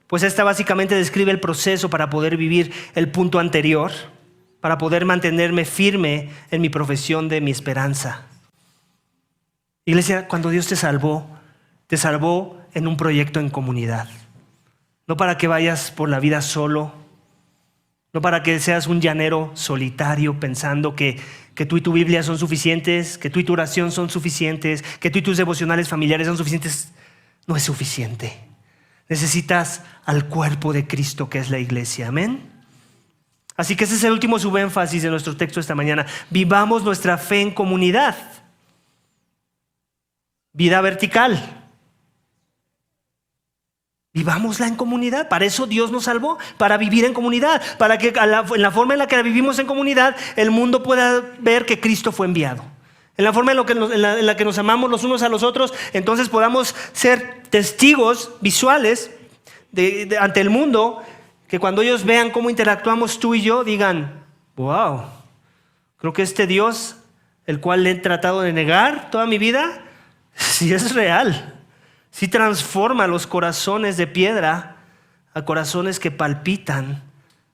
pues esta básicamente describe el proceso para poder vivir el punto anterior, para poder mantenerme firme en mi profesión de mi esperanza. Iglesia, cuando Dios te salvó en un proyecto en comunidad. No para que vayas por la vida solo, no para que seas un llanero solitario pensando que tú y tu Biblia son suficientes, que tú y tu oración son suficientes, que tú y tus devocionales familiares son suficientes. No es suficiente. Necesitas al cuerpo de Cristo que es la iglesia. Amén. Así que ese es el último subénfasis de nuestro texto esta mañana. Vivamos nuestra fe en comunidad. Vida vertical. Vivámosla en comunidad. Para eso Dios nos salvó, para vivir en comunidad, para que en la forma en la que la vivimos en comunidad, el mundo pueda ver que Cristo fue enviado. En la forma en la que nos amamos los unos a los otros, entonces podamos ser testigos visuales ante el mundo, que cuando ellos vean cómo interactuamos tú y yo, digan, wow, creo que este Dios, el cual le he tratado de negar toda mi vida, sí es real. Sí transforma los corazones de piedra a corazones que palpitan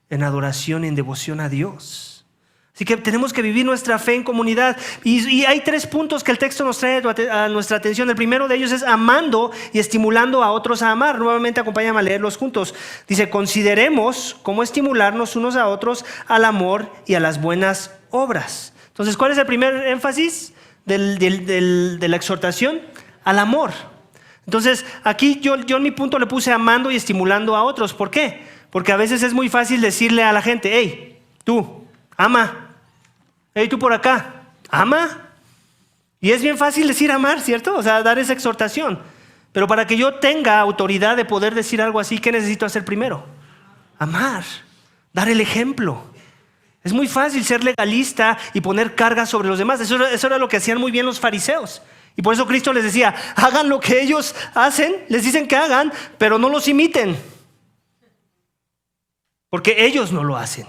en adoración y en devoción a Dios. Así que tenemos que vivir nuestra fe en comunidad. Y hay 3 puntos que el texto nos trae a nuestra atención. El primero de ellos es amando y estimulando a otros a amar. Nuevamente acompáñame a leerlos juntos. Dice, consideremos cómo estimularnos unos a otros al amor y a las buenas obras. Entonces, ¿cuál es el primer énfasis de la exhortación? Al amor. Entonces, aquí yo en mi punto le puse amando y estimulando a otros. ¿Por qué? Porque a veces es muy fácil decirle a la gente, hey, tú, ama. Hey, tú por acá, ama. Y es bien fácil decir amar, ¿cierto? O sea, dar esa exhortación. Pero para que yo tenga autoridad de poder decir algo así, ¿qué necesito hacer primero? Amar, dar el ejemplo. Es muy fácil ser legalista y poner cargas sobre los demás. Eso era lo que hacían muy bien los fariseos. Y por eso Cristo les decía, hagan lo que ellos hacen, les dicen que hagan, pero no los imiten. Porque ellos no lo hacen.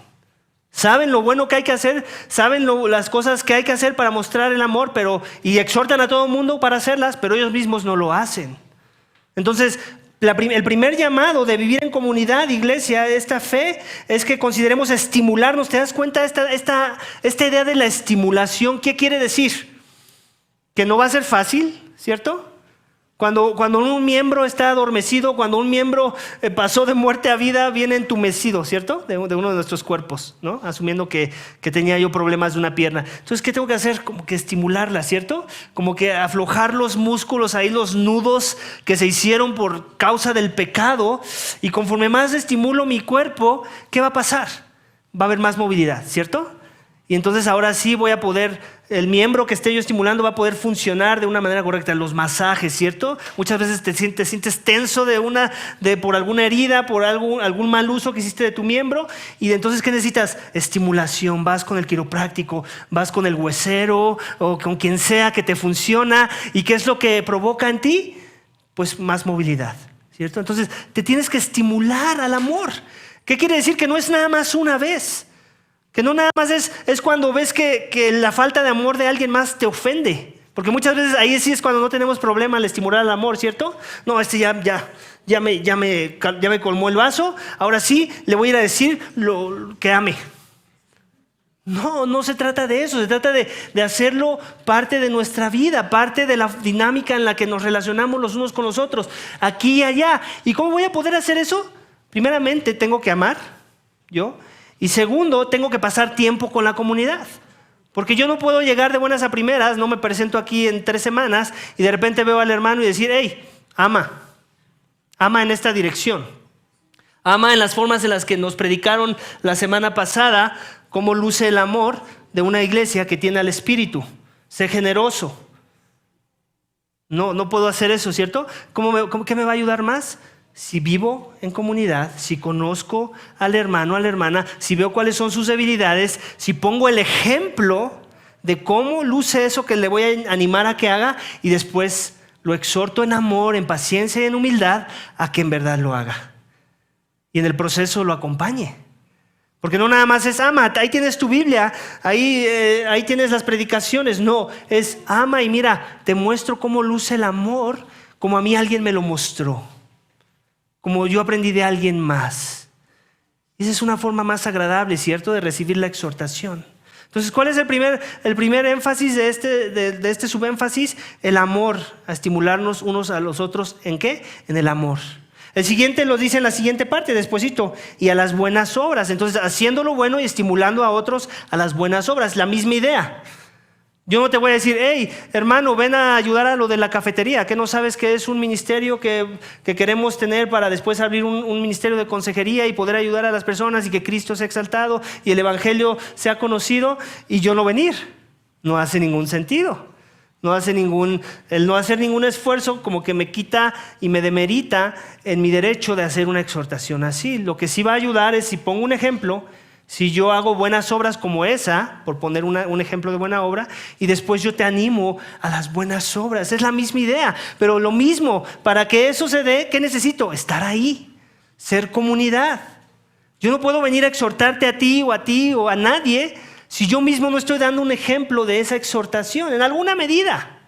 Saben lo bueno que hay que hacer, saben las cosas que hay que hacer para mostrar el amor, y exhortan a todo el mundo para hacerlas, pero ellos mismos no lo hacen. Entonces, el primer llamado de vivir en comunidad, iglesia, esta fe, es que consideremos estimularnos. ¿Te das cuenta esta idea de la estimulación? ¿Qué quiere decir? Que no va a ser fácil, ¿cierto? Cuando un miembro está adormecido, cuando un miembro pasó de muerte a vida, viene entumecido, ¿cierto? De uno de nuestros cuerpos, ¿no? Asumiendo que tenía yo problemas de una pierna. Entonces, ¿qué tengo que hacer? Como que estimularla, ¿cierto? Como que aflojar los músculos ahí, los nudos que se hicieron por causa del pecado. Y conforme más estimulo mi cuerpo, ¿qué va a pasar? Va a haber más movilidad, ¿cierto? Y entonces ahora sí voy a poder, el miembro que esté yo estimulando va a poder funcionar de una manera correcta. Los masajes, ¿cierto? Muchas veces te sientes tenso por alguna herida, por algún mal uso que hiciste de tu miembro. Y entonces, ¿qué necesitas? Estimulación. Vas con el quiropráctico, vas con el huesero o con quien sea que te funciona. ¿Y qué es lo que provoca en ti? Pues más movilidad, ¿cierto? Entonces, te tienes que estimular al amor. ¿Qué quiere decir? Que no es nada más una vez. Que no nada más es cuando ves que la falta de amor de alguien más te ofende. Porque muchas veces ahí sí es cuando no tenemos problema al estimular el amor, ¿cierto? No, ya me colmó el vaso, ahora sí le voy a ir a decir que ame. No se trata de eso, se trata de hacerlo parte de nuestra vida, parte de la dinámica en la que nos relacionamos los unos con los otros, aquí y allá. ¿Y cómo voy a poder hacer eso? Primeramente, tengo que amar, yo. Y segundo, tengo que pasar tiempo con la comunidad. Porque yo no puedo llegar de buenas a primeras, no me presento aquí en 3 semanas y de repente veo al hermano y decir, hey, ama en esta dirección. Ama en las formas en las que nos predicaron la semana pasada, cómo luce el amor de una iglesia que tiene al Espíritu. Sé generoso. No puedo hacer eso, ¿cierto? ¿Qué me va a ayudar más? Si vivo en comunidad, si conozco al hermano, a la hermana, si veo cuáles son sus debilidades, si pongo el ejemplo de cómo luce eso que le voy a animar a que haga y después lo exhorto en amor, en paciencia y en humildad a que en verdad lo haga. Y en el proceso lo acompañe. Porque no nada más es ama, ahí tienes tu Biblia, ahí tienes las predicaciones. No, es ama y mira, te muestro cómo luce el amor, como a mí alguien me lo mostró, como yo aprendí de alguien más. Esa es una forma más agradable, ¿cierto?, de recibir la exhortación. Entonces, ¿cuál es el primer énfasis de este subénfasis? El amor, a estimularnos unos a los otros. ¿En qué? En el amor. El siguiente lo dice en la siguiente parte, despuesito, y a las buenas obras. Entonces, haciendo lo bueno y estimulando a otros a las buenas obras, la misma idea. Yo no te voy a decir, hey, hermano, ven a ayudar a lo de la cafetería, que no sabes que es un ministerio que queremos tener para después abrir un ministerio de consejería y poder ayudar a las personas y que Cristo sea exaltado y el evangelio sea conocido y yo no venir. No hace ningún sentido. El no hacer ningún esfuerzo como que me quita y me demerita en mi derecho de hacer una exhortación así. Lo que sí va a ayudar es si pongo un ejemplo. Si yo hago buenas obras como esa, por poner un ejemplo de buena obra, y después yo te animo a las buenas obras. Es la misma idea, pero lo mismo, para que eso se dé, ¿qué necesito? Estar ahí, ser comunidad. Yo no puedo venir a exhortarte a ti o a nadie si yo mismo no estoy dando un ejemplo de esa exhortación, en alguna medida.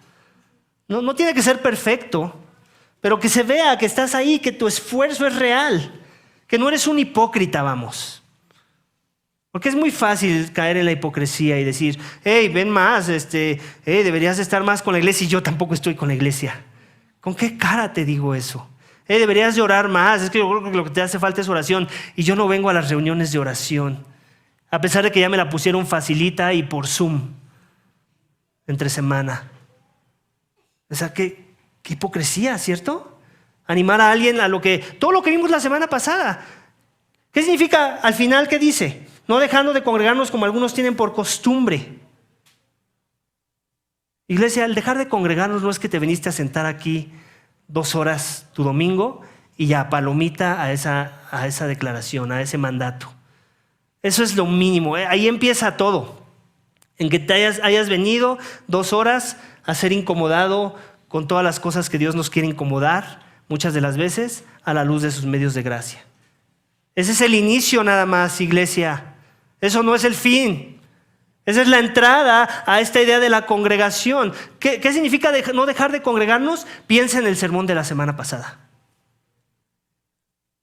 No tiene que ser perfecto, pero que se vea que estás ahí, que tu esfuerzo es real, que no eres un hipócrita, vamos. Porque es muy fácil caer en la hipocresía y decir, hey, ven más, deberías estar más con la iglesia y yo tampoco estoy con la iglesia. ¿Con qué cara te digo eso? Hey, deberías de orar más, es que yo creo que lo que te hace falta es oración y yo no vengo a las reuniones de oración. A pesar de que ya me la pusieron facilita y por Zoom, entre semana. O sea, qué hipocresía, ¿cierto? Animar a alguien a todo lo que vimos la semana pasada. ¿Qué significa al final? ¿Qué dice? No dejando de congregarnos como algunos tienen por costumbre. Iglesia, al dejar de congregarnos no es que te viniste a sentar aquí 2 horas tu domingo y ya palomita a esa declaración, a ese mandato. Eso es lo mínimo, ahí empieza todo. En que te hayas venido 2 horas a ser incomodado con todas las cosas que Dios nos quiere incomodar, muchas de las veces, a la luz de sus medios de gracia. Ese es el inicio nada más, iglesia. Eso no es el fin. Esa es la entrada a esta idea de la congregación. ¿Qué significa no dejar de congregarnos? Piensa en el sermón de la semana pasada.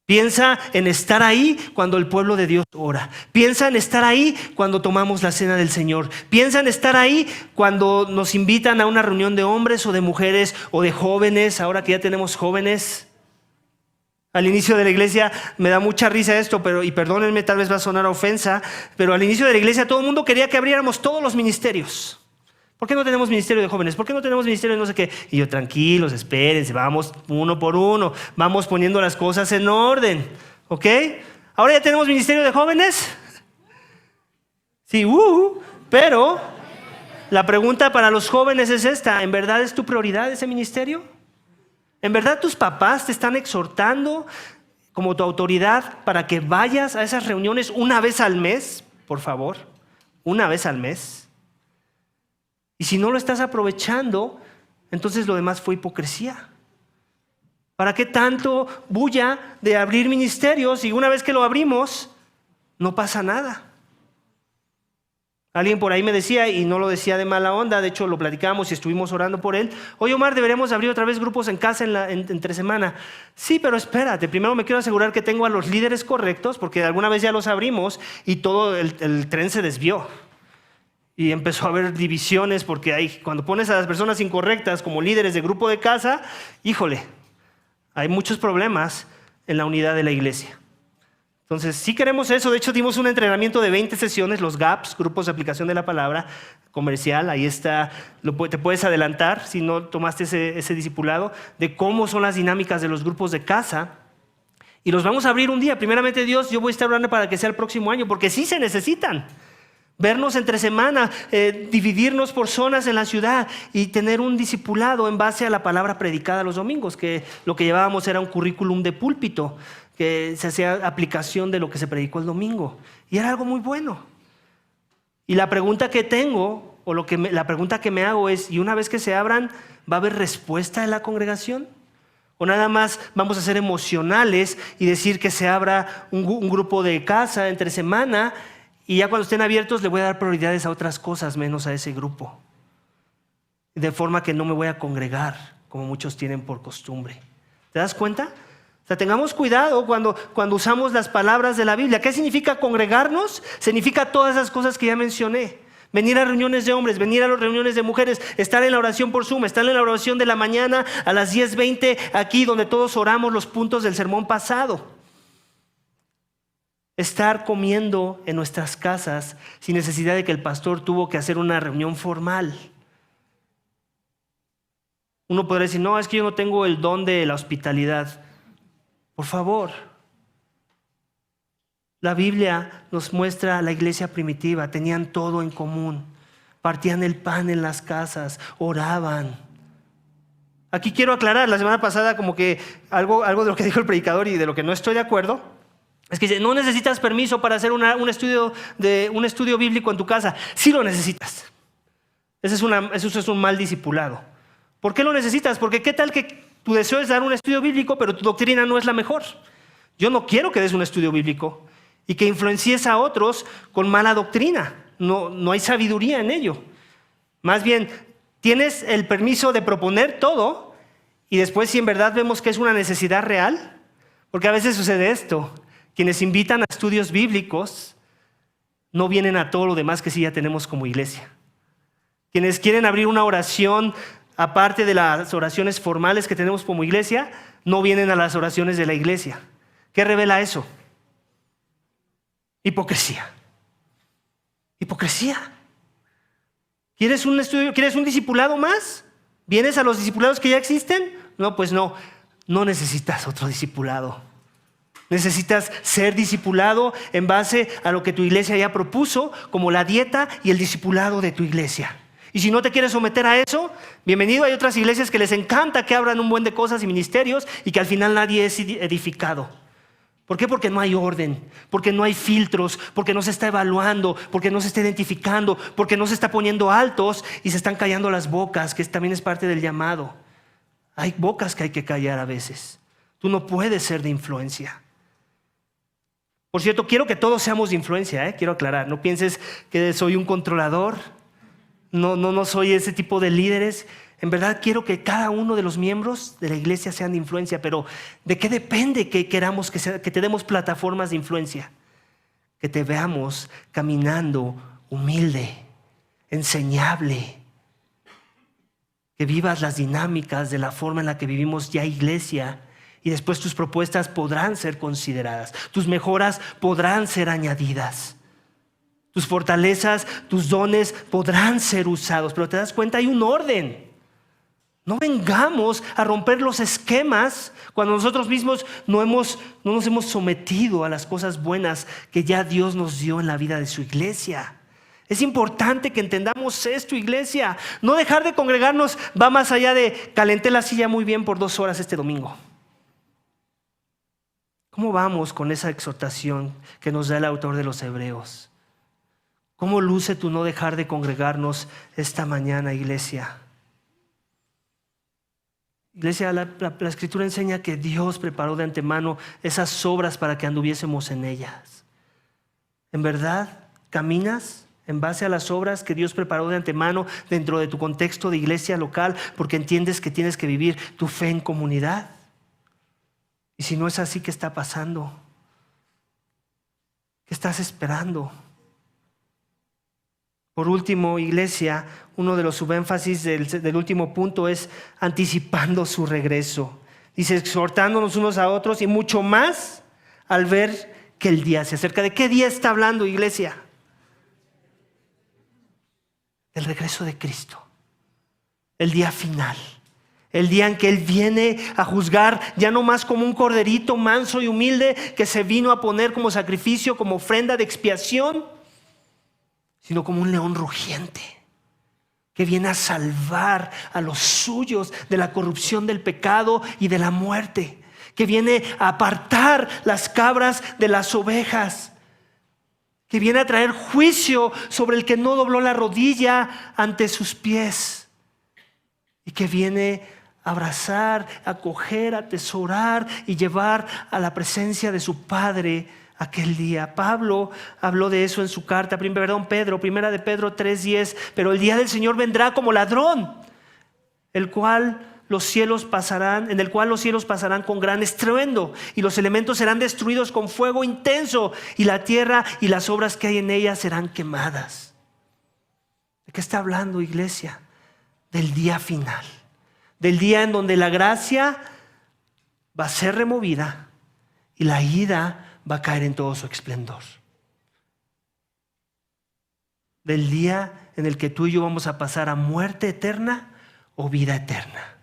Piensa en estar ahí cuando el pueblo de Dios ora. Piensa en estar ahí cuando tomamos la cena del Señor. Piensa en estar ahí cuando nos invitan a una reunión de hombres o de mujeres o de jóvenes, ahora que ya tenemos jóvenes. Al inicio de la iglesia me da mucha risa esto, y perdónenme, tal vez va a sonar a ofensa, pero al inicio de la iglesia todo el mundo quería que abriéramos todos los ministerios. ¿Por qué no tenemos ministerio de jóvenes? ¿Por qué no tenemos ministerio de no sé qué? Y yo, tranquilos, espérense, vamos uno por uno, vamos poniendo las cosas en orden, ¿ok? ¿Ahora ya tenemos ministerio de jóvenes? Sí, pero la pregunta para los jóvenes es esta: ¿en verdad es tu prioridad ese ministerio? ¿En verdad tus papás te están exhortando como tu autoridad para que vayas a esas reuniones una vez al mes? Por favor, una vez al mes. Y si no lo estás aprovechando, entonces lo demás fue hipocresía. ¿Para qué tanto bulla de abrir ministerios y una vez que lo abrimos, no pasa nada? Alguien por ahí me decía, y no lo decía de mala onda, de hecho lo platicamos y estuvimos orando por él. Oye, Omar, deberíamos abrir otra vez grupos en casa entre semana. Sí, pero espérate, primero me quiero asegurar que tengo a los líderes correctos, porque alguna vez ya los abrimos y todo el tren se desvió. Y empezó a haber divisiones, porque cuando pones a las personas incorrectas como líderes de grupo de casa, híjole, hay muchos problemas en la unidad de la iglesia. Entonces, sí queremos eso. De hecho, dimos un entrenamiento de 20 sesiones, los GAPS, grupos de aplicación de la palabra comercial. Ahí está, te puedes adelantar si no tomaste ese discipulado, de cómo son las dinámicas de los grupos de casa. Y los vamos a abrir un día. Primeramente, Dios, yo voy a estar hablando para que sea el próximo año, porque sí se necesitan. Vernos entre semana, dividirnos por zonas en la ciudad y tener un discipulado en base a la palabra predicada los domingos, que lo que llevábamos era un currículum de púlpito, que se hacía aplicación de lo que se predicó el domingo. Y era algo muy bueno. Y la pregunta que tengo, o la pregunta que me hago es, ¿y una vez que se abran, va a haber respuesta de la congregación? ¿O nada más vamos a ser emocionales y decir que se abra un grupo de casa entre semana y ya cuando estén abiertos le voy a dar prioridades a otras cosas menos a ese grupo? De forma que no me voy a congregar como muchos tienen por costumbre. ¿Te das cuenta? O sea, tengamos cuidado cuando usamos las palabras de la Biblia. ¿Qué significa congregarnos? Significa todas esas cosas que ya mencioné. Venir a reuniones de hombres, venir a las reuniones de mujeres, estar en la oración por Zoom, estar en la oración de la mañana a las 10:20 aquí donde todos oramos los puntos del sermón pasado. Estar comiendo en nuestras casas sin necesidad de que el pastor tuvo que hacer una reunión formal. Uno podría decir, no, es que yo no tengo el don de la hospitalidad. Por favor, la Biblia nos muestra a la iglesia primitiva, tenían todo en común, partían el pan en las casas, oraban. Aquí quiero aclarar, la semana pasada como que algo de lo que dijo el predicador y de lo que no estoy de acuerdo, es que dice, no necesitas permiso para hacer un estudio bíblico en tu casa. Sí lo necesitas. Eso es un mal discipulado. ¿Por qué lo necesitas? Porque qué tal que tu deseo es dar un estudio bíblico, pero tu doctrina no es la mejor. Yo no quiero que des un estudio bíblico y que influencies a otros con mala doctrina. No hay sabiduría en ello. Más bien, tienes el permiso de proponer todo y después si en verdad vemos que es una necesidad real, porque a veces sucede esto, quienes invitan a estudios bíblicos no vienen a todo lo demás que sí ya tenemos como iglesia. Quienes quieren abrir una oración aparte de las oraciones formales que tenemos como iglesia, no vienen a las oraciones de la iglesia. ¿Qué revela eso? Hipocresía. Hipocresía. ¿Quieres un estudio? ¿Quieres un discipulado más? ¿Vienes a los discipulados que ya existen? No, pues no necesitas otro discipulado. Necesitas ser discipulado en base a lo que tu iglesia ya propuso, como la dieta y el discipulado de tu iglesia. Y si no te quieres someter a eso, bienvenido. Hay otras iglesias que les encanta que abran un buen de cosas y ministerios y que al final nadie es edificado. ¿Por qué? Porque no hay orden, porque no hay filtros, porque no se está evaluando, porque no se está identificando, porque no se está poniendo altos y se están callando las bocas, que también es parte del llamado. Hay bocas que hay que callar a veces. Tú no puedes ser de influencia. Por cierto, quiero que todos seamos de influencia, quiero aclarar. No pienses que soy un controlador. No soy ese tipo de líderes. En verdad quiero que cada uno de los miembros de la iglesia sean de influencia, pero ¿de qué depende que queramos que te demos plataformas de influencia? Que te veamos caminando humilde, enseñable, que vivas las dinámicas de la forma en la que vivimos ya iglesia y después tus propuestas podrán ser consideradas, tus mejoras podrán ser añadidas. Tus fortalezas, tus dones podrán ser usados, pero te das cuenta, hay un orden. No vengamos a romper los esquemas cuando nosotros mismos no nos hemos sometido a las cosas buenas que ya Dios nos dio en la vida de su iglesia. Es importante que entendamos esto, iglesia. No dejar de congregarnos va más allá de calenté la silla muy bien por 2 horas este domingo. ¿Cómo vamos con esa exhortación que nos da el autor de los Hebreos? ¿Cómo luce tu no dejar de congregarnos esta mañana, iglesia? Iglesia, la Escritura enseña que Dios preparó de antemano esas obras para que anduviésemos en ellas. ¿En verdad caminas en base a las obras que Dios preparó de antemano dentro de tu contexto de iglesia local, porque entiendes que tienes que vivir tu fe en comunidad. Y si no es así, ¿qué está pasando? ¿Qué estás esperando? Por último, iglesia, uno de los subénfasis del último punto es anticipando su regreso. Dice, exhortándonos unos a otros y mucho más al ver que el día se acerca. ¿De qué día está hablando, iglesia? Del regreso de Cristo. El día final. El día en que Él viene a juzgar, ya no más como un corderito manso y humilde que se vino a poner como sacrificio, como ofrenda de expiación, sino como un león rugiente que viene a salvar a los suyos de la corrupción del pecado y de la muerte, que viene a apartar las cabras de las ovejas, que viene a traer juicio sobre el que no dobló la rodilla ante sus pies, y que viene a abrazar, a acoger, a atesorar y llevar a la presencia de su Padre aquel día. Pablo habló de eso en su carta, primera de Pedro 3:10, pero el día del Señor vendrá como ladrón, en el cual los cielos pasarán con gran estruendo, y los elementos serán destruidos con fuego intenso, y la tierra y las obras que hay en ella serán quemadas. ¿De qué está hablando, iglesia? Del día final, del día en donde la gracia va a ser removida y la ira va a caer en todo su esplendor. Del día en el que tú y yo vamos a pasar a muerte eterna o vida eterna.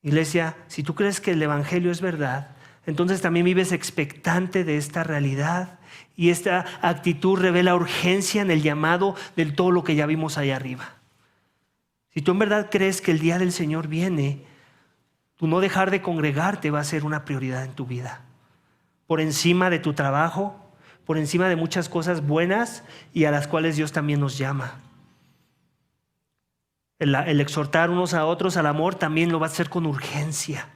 Iglesia, si tú crees que el Evangelio es verdad, entonces también vives expectante de esta realidad, y esta actitud revela urgencia en el llamado de todo lo que ya vimos allá arriba. Si tú en verdad crees que el día del Señor viene, tu no dejar de congregarte va a ser una prioridad en tu vida, por encima de tu trabajo, por encima de muchas cosas buenas y a las cuales Dios también nos llama. El exhortar unos a otros al amor también lo va a hacer con urgencia,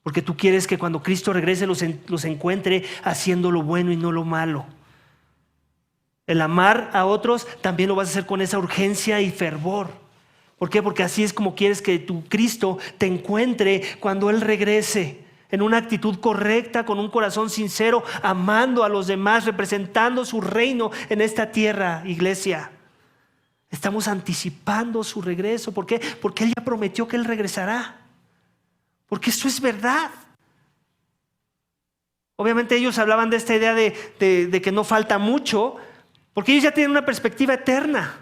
porque tú quieres que cuando Cristo regrese los encuentre haciendo lo bueno y no lo malo. El amar a otros también lo vas a hacer con esa urgencia y fervor. ¿Por qué? Porque así es como quieres que tu Cristo te encuentre cuando Él regrese, en una actitud correcta, con un corazón sincero, amando a los demás, representando su reino en esta tierra, iglesia. Estamos anticipando su regreso. ¿Por qué? Porque Él ya prometió que Él regresará. Porque esto es verdad. Obviamente ellos hablaban de esta idea de que no falta mucho, porque ellos ya tienen una perspectiva eterna.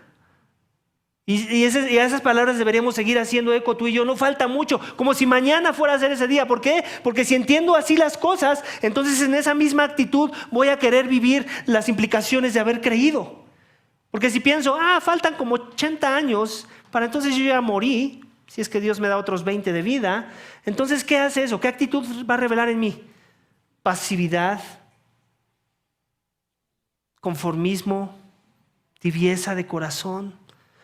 Y a esas palabras deberíamos seguir haciendo eco tú y yo. No falta mucho, como si mañana fuera a ser ese día. ¿Por qué? Porque si entiendo así las cosas, entonces en esa misma actitud voy a querer vivir las implicaciones de haber creído. Porque si pienso, faltan como 80 años, para entonces yo ya morí, si es que Dios me da otros 20 de vida, entonces ¿qué hace eso? ¿Qué actitud va a revelar en mí? Pasividad, conformismo, tibieza de corazón.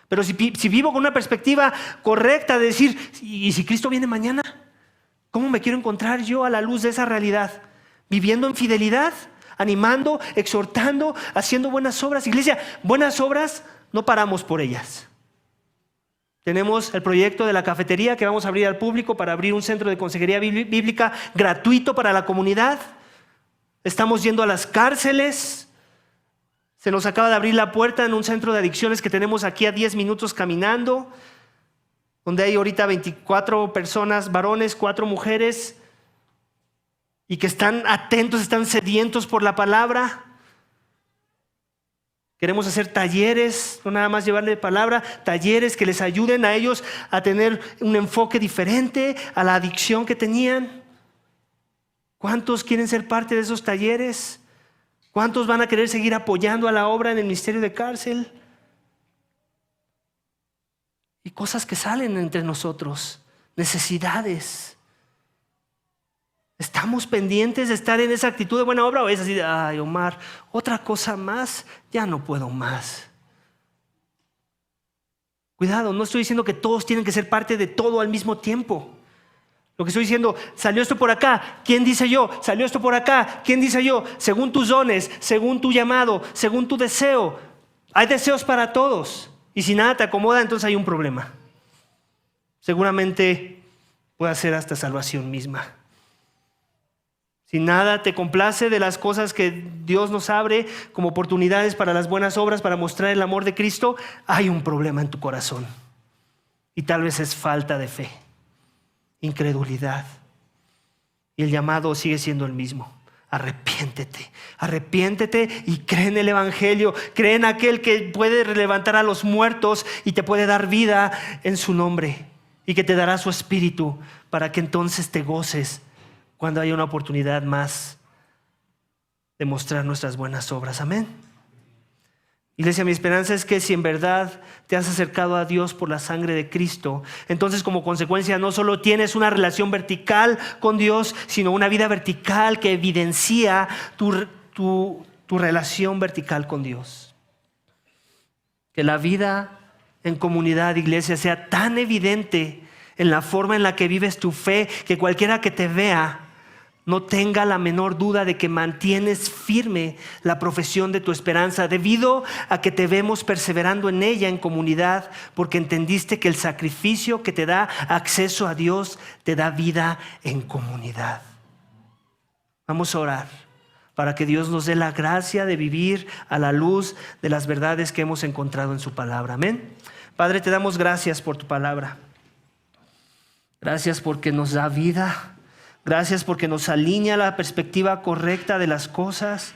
Pero si vivo con una perspectiva correcta de decir, ¿y si Cristo viene mañana? ¿Cómo me quiero encontrar yo a la luz de esa realidad? ¿Viviendo en fidelidad? ¿Animando? ¿Exhortando? ¿Haciendo buenas obras? Iglesia, buenas obras no paramos por ellas. Tenemos el proyecto de la cafetería que vamos a abrir al público para abrir un centro de consejería bíblica gratuito para la comunidad. Estamos yendo a las cárceles. Se nos acaba de abrir la puerta en un centro de adicciones que tenemos aquí a 10 minutos caminando, donde hay ahorita 24 personas, varones, 4 mujeres, y que están atentos, están sedientos por la palabra. Queremos hacer talleres, no nada más llevarle palabra, talleres que les ayuden a ellos a tener un enfoque diferente a la adicción que tenían. ¿Cuántos quieren ser parte de esos talleres? ¿Cuántos van a querer seguir apoyando a la obra en el ministerio de cárcel? Y cosas que salen entre nosotros, necesidades. ¿Estamos pendientes de estar en esa actitud de buena obra o es así de, ay Omar, otra cosa más, ya no puedo más? Cuidado, no estoy diciendo que todos tienen que ser parte de todo al mismo tiempo. Lo que estoy diciendo, salió esto por acá, ¿quién dice yo? Salió esto por acá, ¿quién dice yo? Según tus dones, según tu llamado, según tu deseo. Hay deseos para todos. Y si nada te acomoda, entonces hay un problema. Seguramente puede ser hasta salvación misma. Si nada te complace de las cosas que Dios nos abre como oportunidades para las buenas obras, para mostrar el amor de Cristo, hay un problema en tu corazón. Y tal vez es falta de fe, incredulidad. Y el llamado sigue siendo el mismo. Arrepiéntete, arrepiéntete y cree en el Evangelio. Cree en aquel que puede levantar a los muertos y te puede dar vida en su nombre. Y que te dará su espíritu para que entonces te goces cuando haya una oportunidad más de mostrar nuestras buenas obras. Amén. Iglesia, mi esperanza es que si en verdad te has acercado a Dios por la sangre de Cristo, entonces como consecuencia no solo tienes una relación vertical con Dios, sino una vida vertical que evidencia tu relación vertical con Dios. Que la vida en comunidad, iglesia, sea tan evidente en la forma en la que vives tu fe, que cualquiera que te vea no tenga la menor duda de que mantienes firme la profesión de tu esperanza, debido a que te vemos perseverando en ella en comunidad, porque entendiste que el sacrificio que te da acceso a Dios te da vida en comunidad. Vamos a orar para que Dios nos dé la gracia de vivir a la luz de las verdades que hemos encontrado en su palabra. Amén. Padre, te damos gracias por tu palabra. Gracias porque nos da vida. Gracias porque nos alinea la perspectiva correcta de las cosas.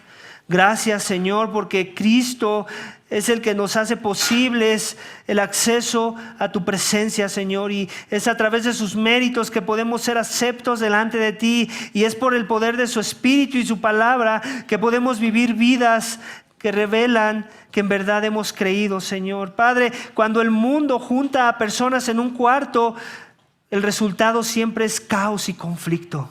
Gracias, Señor, porque Cristo es el que nos hace posibles el acceso a tu presencia, Señor. Y es a través de sus méritos que podemos ser aceptos delante de ti. Y es por el poder de su Espíritu y su palabra que podemos vivir vidas que revelan que en verdad hemos creído, Señor. Padre, cuando el mundo junta a personas en un cuarto, el resultado siempre es caos y conflicto.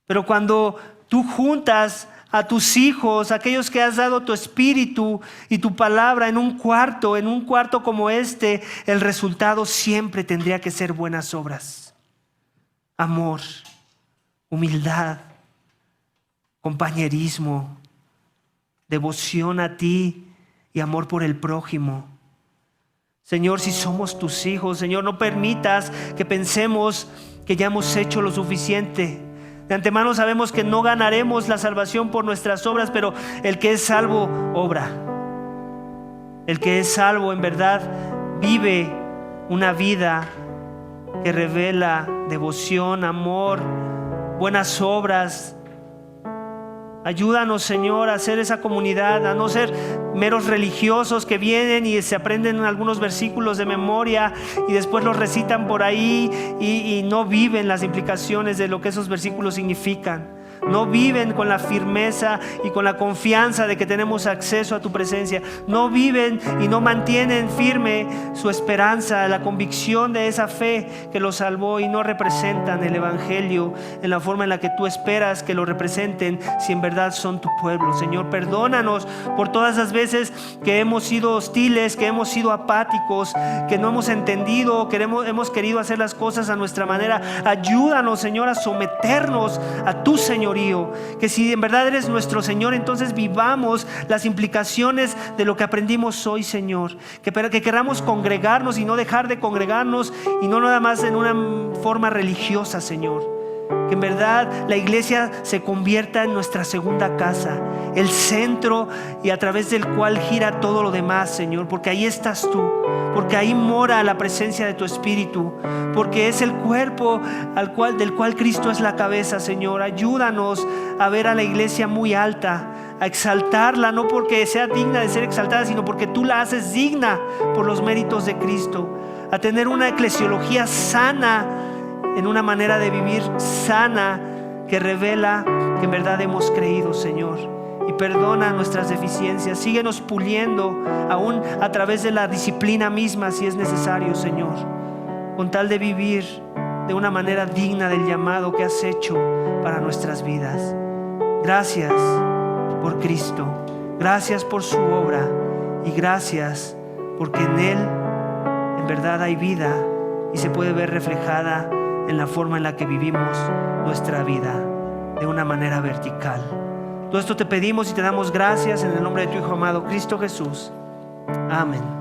Pero cuando tú juntas a tus hijos, aquellos que has dado tu espíritu y tu palabra en un cuarto como este, el resultado siempre tendría que ser buenas obras. Amor, humildad, compañerismo, devoción a ti y amor por el prójimo. Señor, si somos tus hijos, Señor, no permitas que pensemos que ya hemos hecho lo suficiente. De antemano sabemos que no ganaremos la salvación por nuestras obras, pero el que es salvo obra. El que es salvo en verdad vive una vida que revela devoción, amor, buenas obras. Ayúdanos, Señor, a hacer esa comunidad, a no ser meros religiosos que vienen y se aprenden algunos versículos de memoria y después los recitan por ahí y no viven las implicaciones de lo que esos versículos significan. No viven con la firmeza y con la confianza de que tenemos acceso a tu presencia. No viven y no mantienen firme su esperanza, la convicción de esa fe que los salvó, y no representan el Evangelio en la forma en la que tú esperas que lo representen si en verdad son tu pueblo. Señor, perdónanos por todas las veces que hemos sido hostiles, que hemos sido apáticos, que no hemos entendido, que hemos querido hacer las cosas a nuestra manera. Ayúdanos, Señor, a someternos a tu Señorío. Que si en verdad eres nuestro Señor, entonces vivamos las implicaciones de lo que aprendimos hoy, Señor. Que queramos congregarnos y no dejar de congregarnos, y no nada más en una forma religiosa, Señor. Que en verdad la iglesia se convierta en nuestra segunda casa, el centro y a través del cual gira todo lo demás, Señor. Porque ahí estás tú, porque ahí mora la presencia de tu Espíritu, porque es el cuerpo del cual Cristo es la cabeza, Señor. Ayúdanos a ver a la iglesia muy alta, a exaltarla, no porque sea digna de ser exaltada, sino porque tú la haces digna por los méritos de Cristo. A tener una eclesiología sana, en una manera de vivir sana que revela que en verdad hemos creído, Señor. Y perdona nuestras deficiencias. Síguenos puliendo aún a través de la disciplina misma, si es necesario, Señor, con tal de vivir de una manera digna del llamado que has hecho para nuestras vidas. Gracias por Cristo, gracias por su obra, y gracias porque en Él en verdad hay vida y se puede ver reflejada en la forma en la que vivimos nuestra vida de una manera vertical. Todo esto te pedimos y te damos gracias en el nombre de tu Hijo amado, Cristo Jesús. Amén.